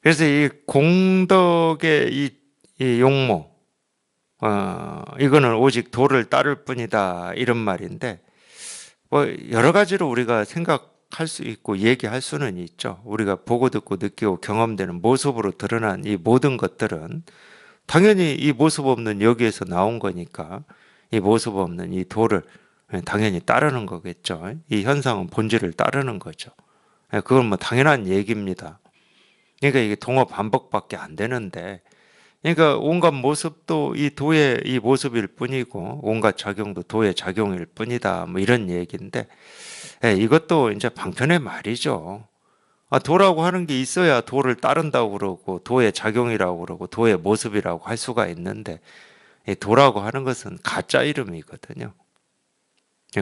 그래서 이 공덕의 이 용모, 이거는 오직 도를 따를 뿐이다 이런 말인데 여러 가지로 우리가 생각할 수 있고 얘기할 수는 있죠. 우리가 보고 듣고 느끼고 경험되는 모습으로 드러난 이 모든 것들은 당연히 이 모습 없는 여기에서 나온 거니까 이 모습 없는 이 도를 당연히 따르는 거겠죠. 이 현상은 본질을 따르는 거죠. 그건 당연한 얘기입니다. 그러니까 이게 동어 반복밖에 안 되는데, 그러니까 온갖 모습도 이 도의 이 모습일 뿐이고, 온갖 작용도 도의 작용일 뿐이다. 이런 얘기인데, 이것도 이제 방편의 말이죠. 도라고 하는 게 있어야 도를 따른다고 그러고, 도의 작용이라고 그러고, 도의 모습이라고 할 수가 있는데, 이 도라고 하는 것은 가짜 이름이거든요.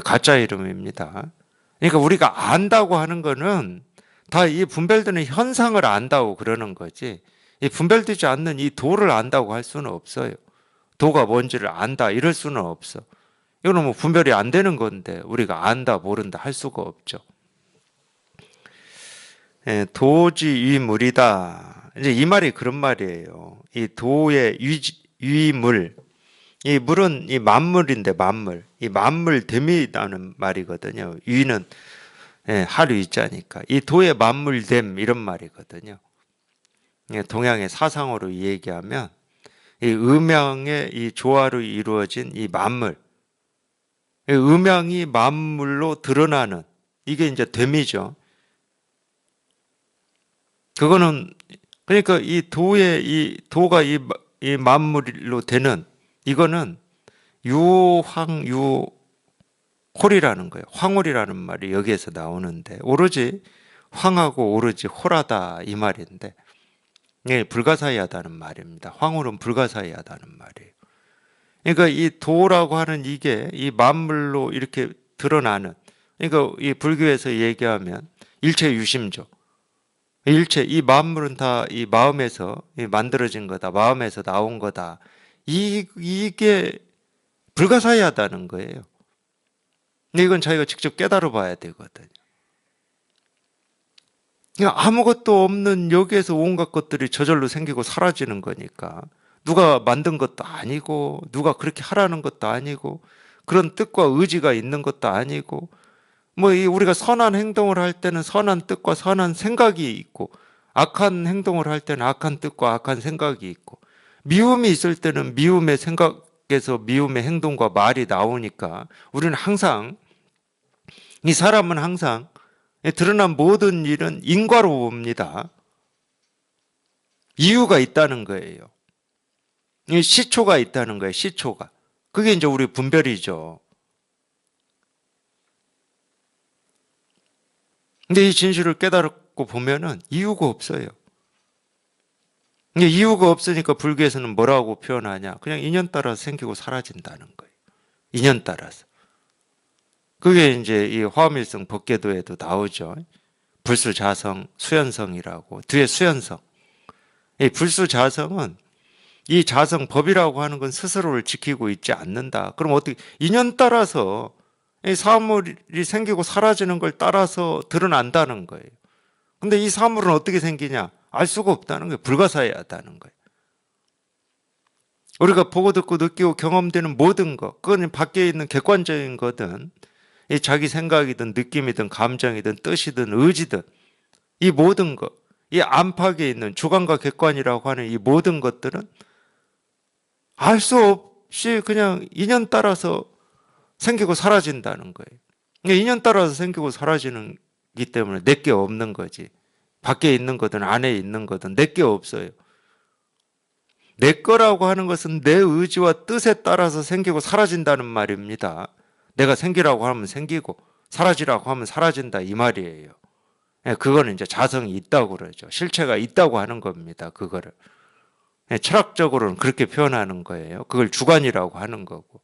가짜 이름입니다. 그러니까 우리가 안다고 하는 거는 다 이 분별되는 현상을 안다고 그러는 거지, 이 분별되지 않는 이 도를 안다고 할 수는 없어요. 도가 뭔지를 안다 이럴 수는 없어. 이거는 분별이 안 되는 건데 우리가 안다 모른다 할 수가 없죠. 도지위물이다. 이제 이 말이 그런 말이에요. 이 도의 위물, 이 물은 이 만물인데 만물, 이 만물됨이라는 말이거든요. 위는 하루 있자니까 이 도의 만물됨 이런 말이거든요. 동양의 사상으로 얘기하면 이 음양의 이 조화로 이루어진 이 만물, 이 음양이 만물로 드러나는 이게 이제 됨이죠. 그거는 그러니까 이 도의 이 도가 이 만물로 되는 이거는 유황유홀이라는 거예요. 황홀이라는 말이 여기에서 나오는데 오로지 황하고 오로지 홀하다 이 말인데 불가사의하다는 말입니다. 황홀은 불가사의하다는 말이에요. 그러니까 이 도라고 하는 이게 이 만물로 이렇게 드러나는, 그러니까 이 불교에서 얘기하면 일체 유심조. 일체 이 만물은 다 이 마음에서 만들어진 거다. 마음에서 나온 거다. 이게 불가사의하다는 거예요. 근데 이건 자기가 직접 깨달아 봐야 되거든요. 아무것도 없는 여기에서 온갖 것들이 저절로 생기고 사라지는 거니까 누가 만든 것도 아니고 누가 그렇게 하라는 것도 아니고 그런 뜻과 의지가 있는 것도 아니고 우리가 선한 행동을 할 때는 선한 뜻과 선한 생각이 있고 악한 행동을 할 때는 악한 뜻과 악한 생각이 있고, 미움이 있을 때는 미움의 생각에서 미움의 행동과 말이 나오니까 우리는 항상, 이 사람은 항상 드러난 모든 일은 인과로 봅니다. 이유가 있다는 거예요. 이 시초가 있다는 거예요. 시초가. 그게 이제 우리 분별이죠. 근데 이 진실을 깨달고 보면은 이유가 없어요. 이게 이유가 없으니까 불교에서는 뭐라고 표현하냐? 그냥 인연 따라서 생기고 사라진다는 거예요. 인연 따라서. 그게 이제 이 화엄일성 법계도에도 나오죠. 불수자성, 수연성이라고. 뒤에 수연성. 이 불수자성은 이 자성법이라고 하는 건 스스로를 지키고 있지 않는다. 그럼 어떻게, 인연 따라서 이 사물이 생기고 사라지는 걸 따라서 드러난다는 거예요. 근데 이 사물은 어떻게 생기냐? 알 수가 없다는 거예요. 불가사의하다는 거예요. 우리가 보고 듣고 느끼고 경험되는 모든 것, 그건 밖에 있는 객관적인 거든, 이 자기 생각이든 느낌이든 감정이든 뜻이든 의지든, 이 모든 것, 이 안팎에 있는 주관과 객관이라고 하는 이 모든 것들은 알 수 없이 그냥 인연 따라서 생기고 사라진다는 거예요. 그러니까 인연 따라서 생기고 사라지는 기 때문에 내게 없는 거지. 밖에 있는 거든 안에 있는 거든 내게 없어요. 내 거라고 하는 것은 내 의지와 뜻에 따라서 생기고 사라진다는 말입니다. 내가 생기라고 하면 생기고 사라지라고 하면 사라진다 이 말이에요. 그거는 이제 자성이 있다고 그러죠. 실체가 있다고 하는 겁니다. 그거를. 철학적으로는 그렇게 표현하는 거예요. 그걸 주관이라고 하는 거고.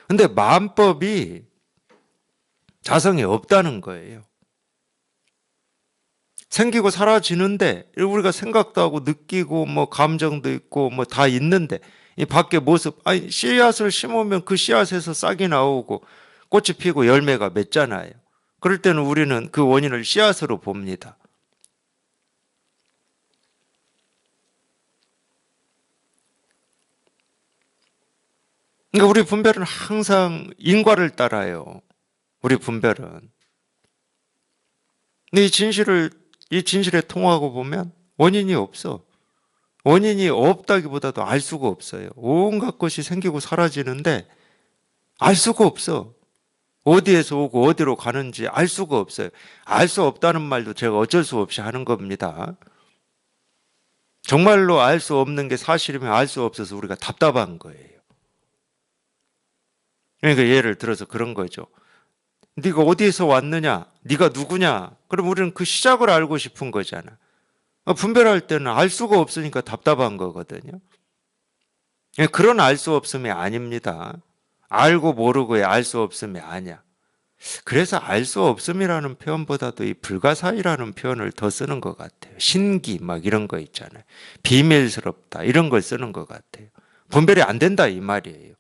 근데 마음법이 자성이 없다는 거예요. 생기고 사라지는데 우리가 생각도 하고 느끼고 뭐 감정도 있고 뭐 다 있는데 이 밖의 모습, 아니 씨앗을 심으면 그 씨앗에서 싹이 나오고 꽃이 피고 열매가 맺잖아요. 그럴 때는 우리는 그 원인을 씨앗으로 봅니다. 그러니까 우리 분별은 항상 인과를 따라요. 우리 분별은. 근데 이 진실에 통하고 보면 원인이 없어. 원인이 없다기보다도 알 수가 없어요. 온갖 것이 생기고 사라지는데 알 수가 없어. 어디에서 오고 어디로 가는지 알 수가 없어요. 알 수 없다는 말도 제가 어쩔 수 없이 하는 겁니다. 정말로 알 수 없는 게 사실이면 알 수 없어서 우리가 답답한 거예요. 그러니까 예를 들어서 그런 거죠. 네가 어디에서 왔느냐? 네가 누구냐? 그럼 우리는 그 시작을 알고 싶은 거잖아. 분별할 때는 알 수가 없으니까 답답한 거거든요. 그런 알 수 없음이 아닙니다. 알고 모르고의 알 수 없음이 아니야. 그래서 알 수 없음이라는 표현보다도 이 불가사의라는 표현을 더 쓰는 것 같아요. 신기 막 이런 거 있잖아요. 비밀스럽다 이런 걸 쓰는 것 같아요. 분별이 안 된다 이 말이에요.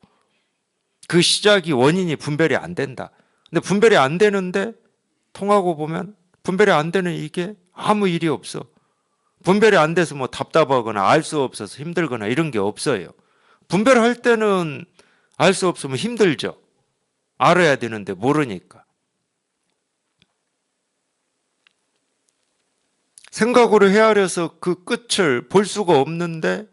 그 시작이 원인이 분별이 안 된다. 근데 분별이 안 되는데 통하고 보면 분별이 안 되는 이게 아무 일이 없어. 분별이 안 돼서 뭐 답답하거나 알 수 없어서 힘들거나 이런 게 없어요. 분별할 때는 알 수 없으면 힘들죠. 알아야 되는데 모르니까. 생각으로 헤아려서 그 끝을 볼 수가 없는데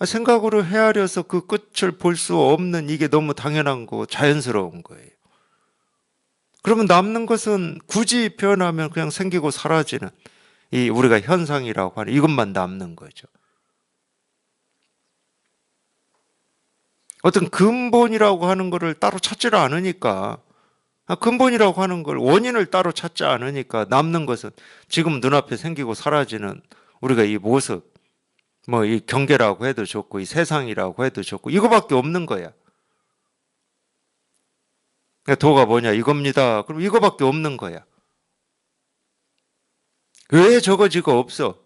생각으로 헤아려서 그 끝을 볼 수 없는 이게 너무 당연한 거 자연스러운 거예요. 그러면 남는 것은 굳이 표현하면 그냥 생기고 사라지는 이 우리가 현상이라고 하는 이것만 남는 거죠. 어떤 근본이라고 하는 것을 따로 찾지를 않으니까 근본이라고 하는 걸 원인을 따로 찾지 않으니까 남는 것은 지금 눈앞에 생기고 사라지는 우리가 이 모습 뭐 이 경계라고 해도 좋고 이 세상이라고 해도 좋고 이거밖에 없는 거야. 도가 뭐냐 이겁니다. 그럼 이거밖에 없는 거야. 왜 저거지가 없어?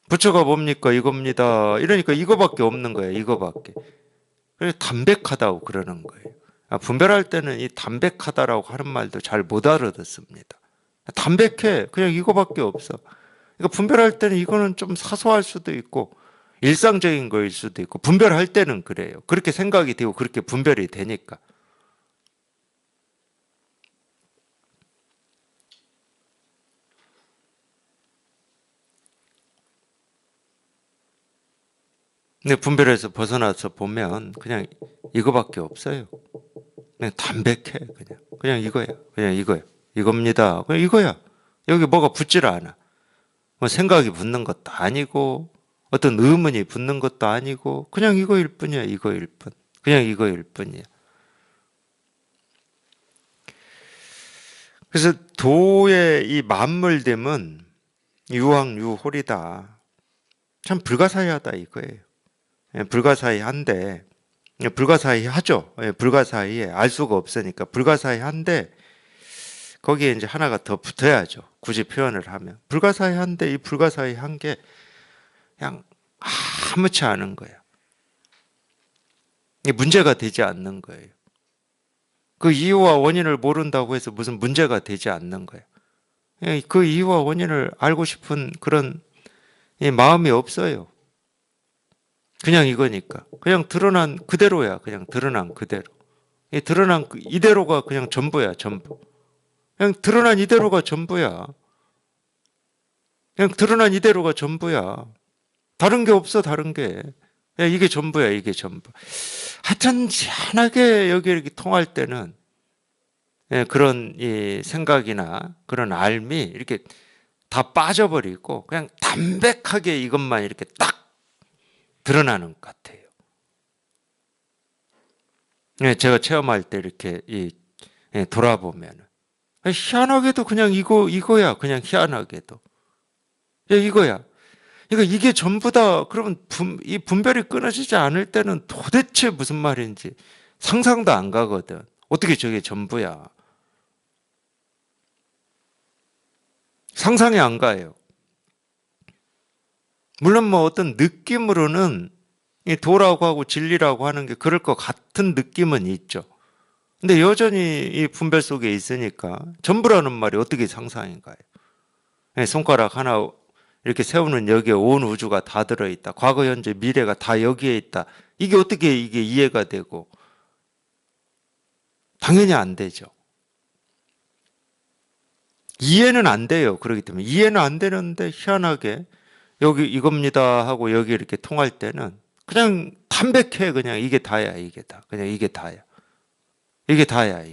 부처가 뭡니까 이겁니다. 이러니까 이거밖에 없는 거야. 이거밖에. 그래서 담백하다고 그러는 거예요. 분별할 때는 이 담백하다라고 하는 말도 잘 못 알아듣습니다. 담백해. 그냥 이거밖에 없어. 그러니까 분별할 때는 이거는 좀 사소할 수도 있고 일상적인 거일 수도 있고 분별할 때는 그래요. 그렇게 생각이 되고 그렇게 분별이 되니까. 근데 분별에서 벗어나서 보면 그냥 이거밖에 없어요. 그냥 담백해. 그냥 이거야. 그냥 이거야. 이겁니다. 그냥 이거야. 여기 뭐가 붙질 않아. 뭐 생각이 붙는 것도 아니고 어떤 의문이 붙는 것도 아니고 그냥 이거일 뿐이야. 이거일 뿐. 그냥 이거일 뿐이야. 그래서 도의 이 만물됨은 유황유홀이다. 참 불가사의하다 이거예요. 예, 불가사의한데 불가사의하죠. 예, 불가사의해. 알 수가 없으니까 불가사의한데 거기에 이제 하나가 더 붙어야죠. 굳이 표현을 하면 불가사의한데 이 불가사의한 게 그냥 아무렇지 않은 거예요. 이게 문제가 되지 않는 거예요. 그 이유와 원인을 모른다고 해서 무슨 문제가 되지 않는 거예요. 예, 그 이유와 원인을 알고 싶은 그런 마음이 없어요. 그냥 이거니까. 그냥 드러난 그대로야. 그냥 드러난 그대로. 드러난 이대로가 그냥 전부야. 전부. 그냥 드러난 이대로가 전부야. 그냥 드러난 이대로가 전부야. 다른 게 없어. 다른 게. 그냥 이게 전부야. 이게 전부. 하여튼 희한하게 여기 이렇게 통할 때는 그런 이 생각이나 그런 알미 이렇게 다 빠져버리고 그냥 담백하게 이것만 이렇게 딱 드러나는 것 같아요. 제가 체험할 때 이렇게 돌아보면 희한하게도 그냥 이거야. 그냥 희한하게도 이거야. 그러니까 이게 전부다. 그러면 이 분별이 끊어지지 않을 때는 도대체 무슨 말인지 상상도 안 가거든. 어떻게 저게 전부야? 상상이 안 가요. 물론 뭐 어떤 느낌으로는 이 도라고 하고 진리라고 하는 게 그럴 것 같은 느낌은 있죠. 근데 여전히 이 분별 속에 있으니까 전부라는 말이 어떻게 상상인가요? 손가락 하나 이렇게 세우는 여기에 온 우주가 다 들어있다. 과거, 현재, 미래가 다 여기에 있다. 이게 어떻게 이게 이해가 되고 당연히 안 되죠. 이해는 안 돼요. 그렇기 때문에 이해는 안 되는데 희한하게 여기 이겁니다 하고 여기 이렇게 통할 때는 그냥 담백해. 그냥 이게 다야. 이게 다. 그냥 이게 다야. 이게 다야.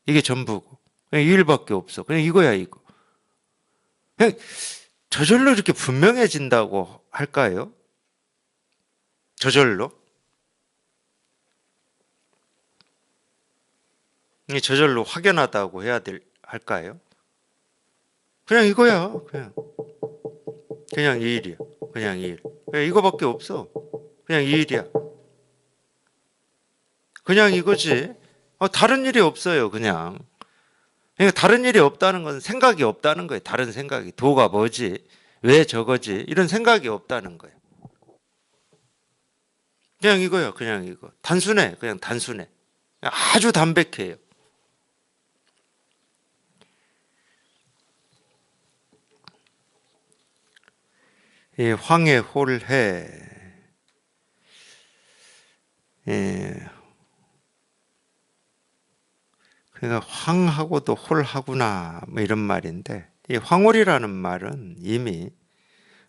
이게 전부고 그냥 이 일밖에 없어. 그냥 이거야. 이거. 그냥 저절로 이렇게 분명해진다고 할까요? 저절로? 이게 저절로 확연하다고 할까요? 그냥 이거야. 그냥 이 일이야. 그냥 이 일. 그냥 이거밖에 없어. 그냥 이 일이야. 그냥 이거지. 다른 일이 없어요. 그냥. 그러니까 다른 일이 없다는 건 생각이 없다는 거예요. 다른 생각이. 도가 뭐지? 왜 저거지? 이런 생각이 없다는 거예요. 그냥 이거요. 그냥 이거. 단순해. 그냥 단순해. 아주 담백해요. 이 황해 홀해. 예. 그러니까 황하고도 홀하구나 뭐 이런 말인데 이 황홀이라는 말은 이미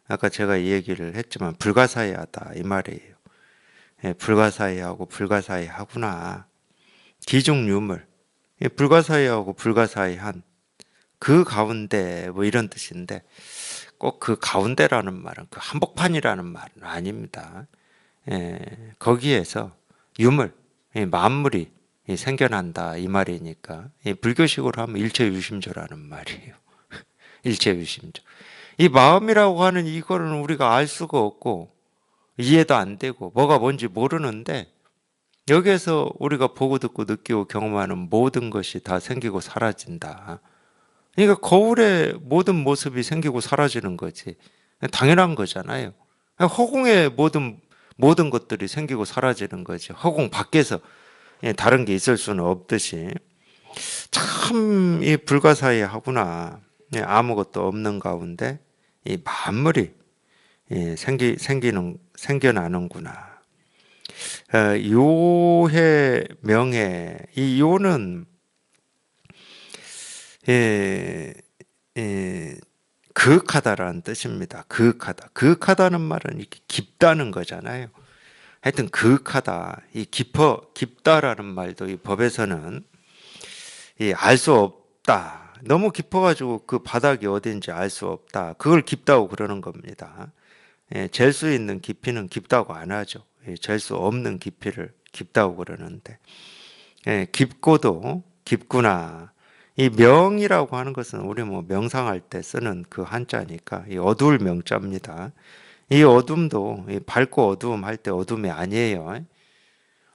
아까 제가 이 얘기를 했지만 불가사의하다 이 말이에요. 불가사의하고 불가사의하구나. 기중유물. 불가사의하고 불가사의한 그 가운데 뭐 이런 뜻인데 꼭 그 가운데라는 말은 그 한복판이라는 말은 아닙니다. 거기에서 유물, 만물이 생겨난다 이 말이니까 불교식으로 하면 일체유심조라는 말이에요. 일체유심조. 이 마음이라고 하는 이거는 우리가 알 수가 없고 이해도 안 되고 뭐가 뭔지 모르는데 여기에서 우리가 보고 듣고 느끼고 경험하는 모든 것이 다 생기고 사라진다. 그러니까 거울의 모든 모습이 생기고 사라지는 거지. 당연한 거잖아요. 허공의 모든 것들이 생기고 사라지는 거지. 허공 밖에서 다른 게 있을 수는 없듯이 참 이 불가사의하구나. 아무것도 없는 가운데 이 만물이 생겨나는구나. 요해 명해 이 요는 그윽하다라는 뜻입니다. 그윽하다. 그윽하다는 말은 이렇게 깊다는 거잖아요. 하여튼 그윽하다, 이 깊다라는 말도 이 법에서는 이 알 수 없다. 너무 깊어가지고 그 바닥이 어딘지 알 수 없다. 그걸 깊다고 그러는 겁니다. 예, 잴 수 있는 깊이는 깊다고 안 하죠. 예, 잴 수 없는 깊이를 깊다고 그러는데, 예, 깊고도 깊구나. 이 명이라고 하는 것은 우리 뭐 명상할 때 쓰는 그 한자니까 이 어두울 명자입니다. 이 어둠도 이 밝고 어두움 할 때 어둠이 아니에요.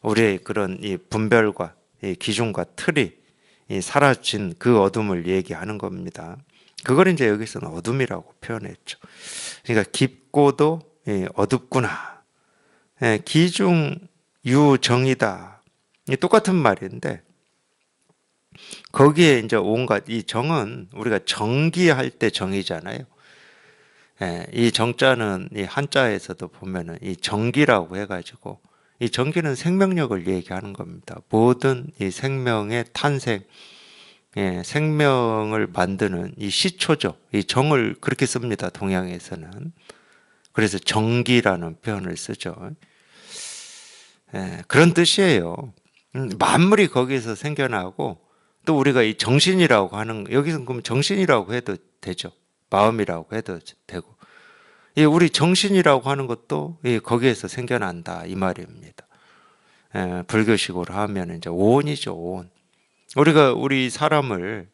우리의 그런 이 분별과 이 기준과 틀이 이 사라진 그 어둠을 얘기하는 겁니다. 그걸 이제 여기서는 어둠이라고 표현했죠. 그러니까 깊고도 이 어둡구나. 예, 기중 유정이다. 이 똑같은 말인데 거기에 이제 온갖 이 정은 우리가 정기할 때 정이잖아요. 예, 이 정자는 이 한자에서도 보면은 이 정기라고 해가지고 이 정기는 생명력을 얘기하는 겁니다. 모든 이 생명의 탄생, 예, 생명을 만드는 이 시초죠. 이 정을 그렇게 씁니다. 동양에서는. 그래서 정기라는 표현을 쓰죠. 예, 그런 뜻이에요. 만물이 거기에서 생겨나고 또 우리가 이 정신이라고 하는 여기서 그럼 정신이라고 해도 되죠. 마음이라고 해도 되고 이 우리 정신이라고 하는 것도 거기에서 생겨난다 이 말입니다. 예, 불교식으로 하면 이제 오온이죠. 오온. 우리가 우리 사람을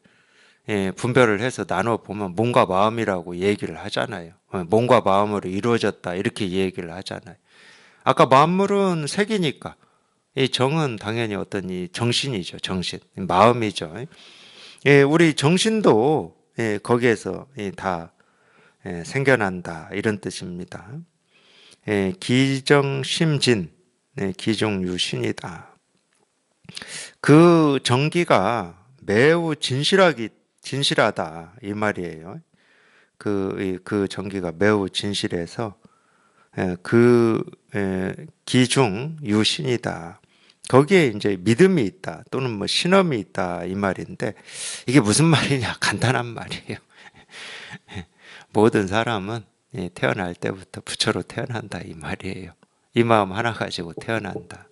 분별을 해서 나눠 보면 몸과 마음이라고 얘기를 하잖아요. 몸과 마음으로 이루어졌다 이렇게 얘기를 하잖아요. 아까 만물은 색이니까 이 정은 당연히 어떤 이 정신이죠. 정신, 마음이죠. 예, 우리 정신도 거기에서 다 생겨난다 이런 뜻입니다. 기정심진, 기중유신이다. 그 정기가 매우 진실하다 이 말이에요. 그 정기가 매우 진실해서 그 기중 유신이다. 거기에 이제 믿음이 있다 또는 뭐 신험이 있다 이 말인데 이게 무슨 말이냐? 간단한 말이에요. 모든 사람은 태어날 때부터 부처로 태어난다 이 말이에요. 이 마음 하나 가지고 태어난다.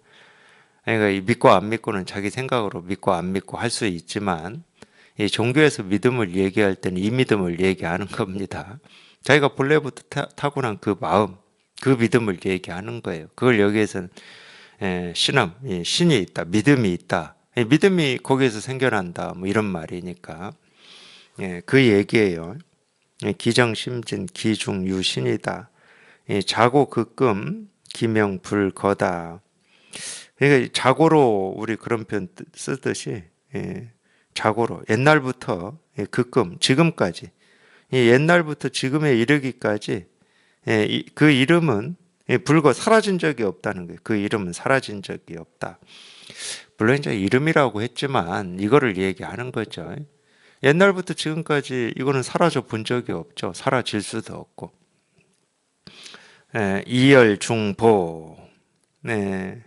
그러니까 이 믿고 안 믿고는 자기 생각으로 믿고 안 믿고 할 수 있지만 이 종교에서 믿음을 얘기할 때는 이 믿음을 얘기하는 겁니다. 자기가 본래부터 타고난 그 마음, 그 믿음을 얘기하는 거예요. 그걸 여기에서는 신함, 신이 있다, 믿음이 있다. 믿음이 거기에서 생겨난다. 뭐 이런 말이니까 그 얘기예요. 기정심진, 기중유신이다. 자고 극금, 기명불거다. 그러니까 자고로 우리 그런 표현 쓰듯이 자고로 옛날부터 극금 지금까지 옛날부터 지금에 이르기까지 그 이름은 불거 사라진 적이 없다는 거예요. 그 이름은 사라진 적이 없다. 물론 이제 이름이라고 했지만 이거를 얘기하는 거죠. 옛날부터 지금까지 이거는 사라져 본 적이 없죠. 사라질 수도 없고. 이열중보. 네.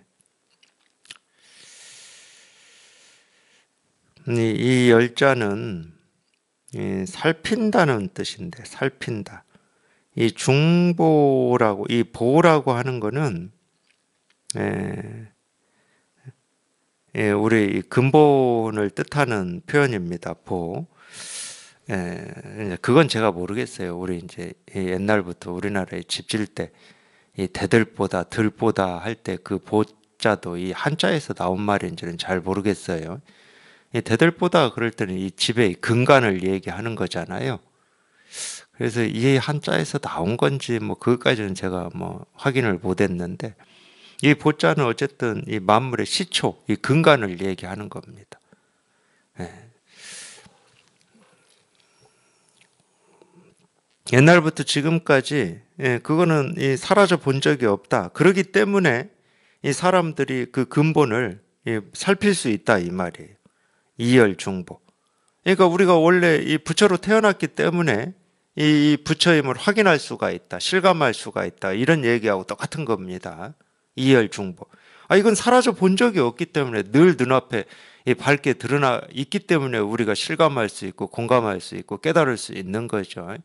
이 열자는 살핀다는 뜻인데 살핀다. 이 중보라고 이 보라고 하는 거는 우리 근본을 뜻하는 표현입니다. 보. 그건 제가 모르겠어요. 우리 이제 옛날부터 우리나라에 집 질 때 이 대들보다 들보다 할 때 그 보자도 이 한자에서 나온 말인지는 잘 모르겠어요. 이 대들보다 그럴 때는 이 집의 근간을 얘기하는 거잖아요. 그래서 이 한자에서 나온 건지 뭐 그것까지는 제가 뭐 확인을 못했는데 이 보자는 어쨌든 이 만물의 시초, 이 근간을 얘기하는 겁니다. 옛날부터 지금까지 그거는 이 사라져 본 적이 없다. 그렇기 때문에 이 사람들이 그 근본을 살필 수 있다 이 말이에요. 이열중보. 그러니까 우리가 원래 이 부처로 태어났기 때문에 이 부처임을 확인할 수가 있다. 실감할 수가 있다. 이런 얘기하고 똑같은 겁니다. 이열중보. 이건 사라져 본 적이 없기 때문에 늘 눈앞에 밝게 드러나 있기 때문에 우리가 실감할 수 있고 공감할 수 있고 깨달을 수 있는 거죠.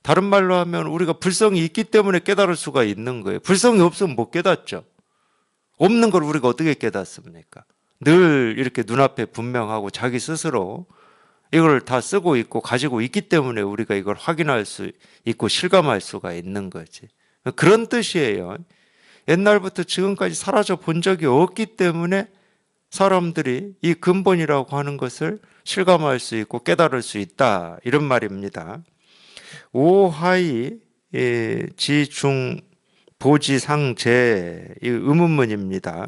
다른 말로 하면 우리가 불성이 있기 때문에 깨달을 수가 있는 거예요. 불성이 없으면 못 깨닫죠. 없는 걸 우리가 어떻게 깨닫습니까? 늘 이렇게 눈앞에 분명하고 자기 스스로 이걸 다 쓰고 있고 가지고 있기 때문에 우리가 이걸 확인할 수 있고 실감할 수가 있는 거지. 그런 뜻이에요. 옛날부터 지금까지 사라져 본 적이 없기 때문에 사람들이 이 근본이라고 하는 것을 실감할 수 있고 깨달을 수 있다. 이런 말입니다. 오하이 지중 보지상제 이 의문문입니다.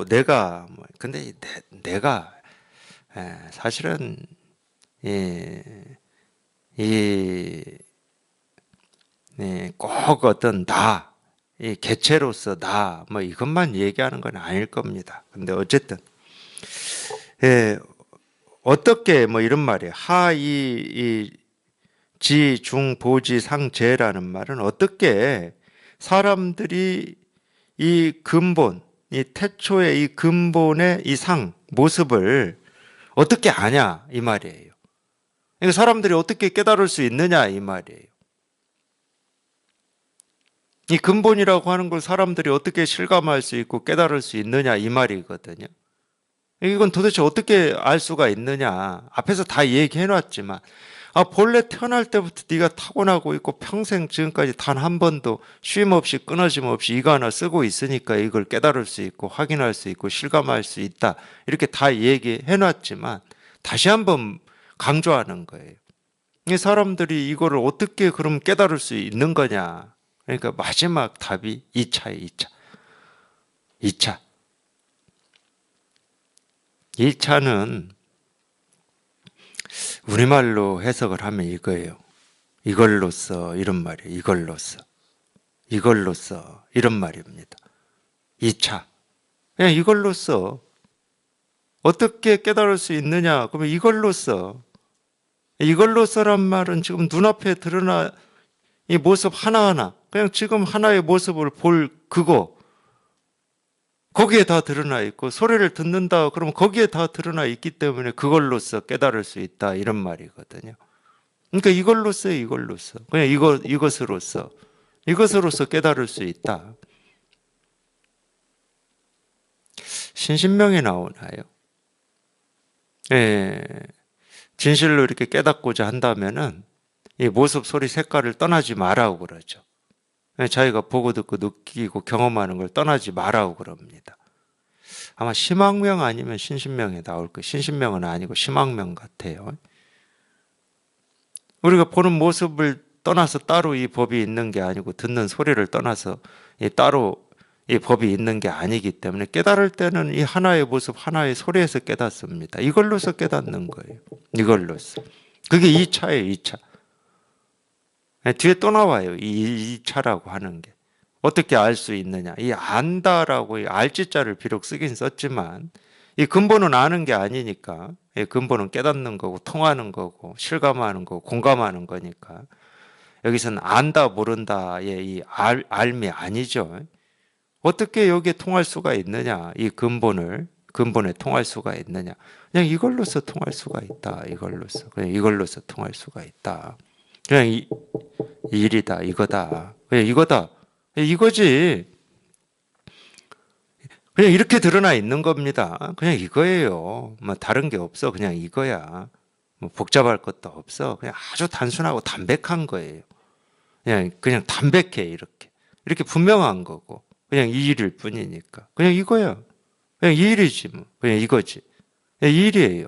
내가 근데 내가 사실은 꼭 어떤 이 개체로서 뭐 이것만 얘기하는 건 아닐 겁니다. 근데 어쨌든 어떻게 뭐 이런 말이에요. 하이 지중 보지상제라는 말은 어떻게 사람들이 이 근본, 이 태초의 이 근본의 이 모습을 어떻게 아냐 이 말이에요. 그러니까 사람들이 어떻게 깨달을 수 있느냐 이 말이에요. 이 근본이라고 하는 걸 사람들이 어떻게 실감할 수 있고 깨달을 수 있느냐 이 말이거든요. 이건 도대체 어떻게 알 수가 있느냐. 앞에서 다 얘기해 놨지만 본래 태어날 때부터 네가 타고나고 있고 평생 지금까지 단 한 번도 쉼 없이 끊어짐 없이 이거 하나 쓰고 있으니까 이걸 깨달을 수 있고 확인할 수 있고 실감할 수 있다. 이렇게 다 얘기해 놨지만 다시 한번 강조하는 거예요. 이 사람들이 이거를 어떻게 그럼 깨달을 수 있는 거냐. 그러니까 마지막 답이 2차예요. 2차. 2차는 우리말로 해석을 하면 이거예요. 이걸로써 이런 말이에요. 이걸로써 이런 말입니다. 2차. 그냥 이걸로써 어떻게 깨달을 수 있느냐? 그러면 이걸로써란 말은 지금 눈앞에 드러나 이 모습 하나하나 그냥 지금 하나의 모습을 볼 그거 거기에 다 드러나 있고 소리를 듣는다 그러면 거기에 다 드러나 있기 때문에 그걸로써 깨달을 수 있다 이런 말이거든요. 그러니까 이걸로써 그냥 이것으로써 깨달을 수 있다. 신신명에 나오나요? 진실로 이렇게 깨닫고자 한다면은 이 모습, 소리, 색깔을 떠나지 말라고 그러죠. 자기가 보고 듣고 느끼고 경험하는 걸 떠나지 말라고 그럽니다. 아마 심왕명 아니면 신신명에 나올 거예요. 신신명은 아니고 심왕명 같아요. 우리가 보는 모습을 떠나서 따로 이 법이 있는 게 아니고 듣는 소리를 떠나서 따로 이 법이 있는 게 아니기 때문에 깨달을 때는 이 하나의 모습, 하나의 소리에서 깨닫습니다. 이걸로서 깨닫는 거예요. 이걸로서. 그게 2차예요, 2차. 뒤에 또 나와요. 이 2차라고 하는 게. 어떻게 알 수 있느냐. 이 안다라고 이 알지자를 비록 쓰긴 썼지만 이 근본은 아는 게 아니니까 이 근본은 깨닫는 거고 통하는 거고 실감하는 거고 공감하는 거니까 여기서는 안다 모른다의 이 알미 아니죠. 어떻게 여기에 통할 수가 있느냐. 이 근본에 통할 수가 있느냐. 그냥 이걸로서 통할 수가 있다. 그냥 이걸로서 통할 수가 있다. 그냥 이 일이다. 이거다. 그냥 이거다. 이거지. 그냥 이렇게 드러나 있는 겁니다. 그냥 이거예요. 뭐 다른 게 없어. 그냥 이거야. 뭐 복잡할 것도 없어. 그냥 아주 단순하고 담백한 거예요. 그냥 담백해 이렇게 분명한 거고. 그냥 이 일일 뿐이니까. 그냥 이거야. 그냥 이 일이지 뭐. 그냥 이거지. 그냥 이 일이에요.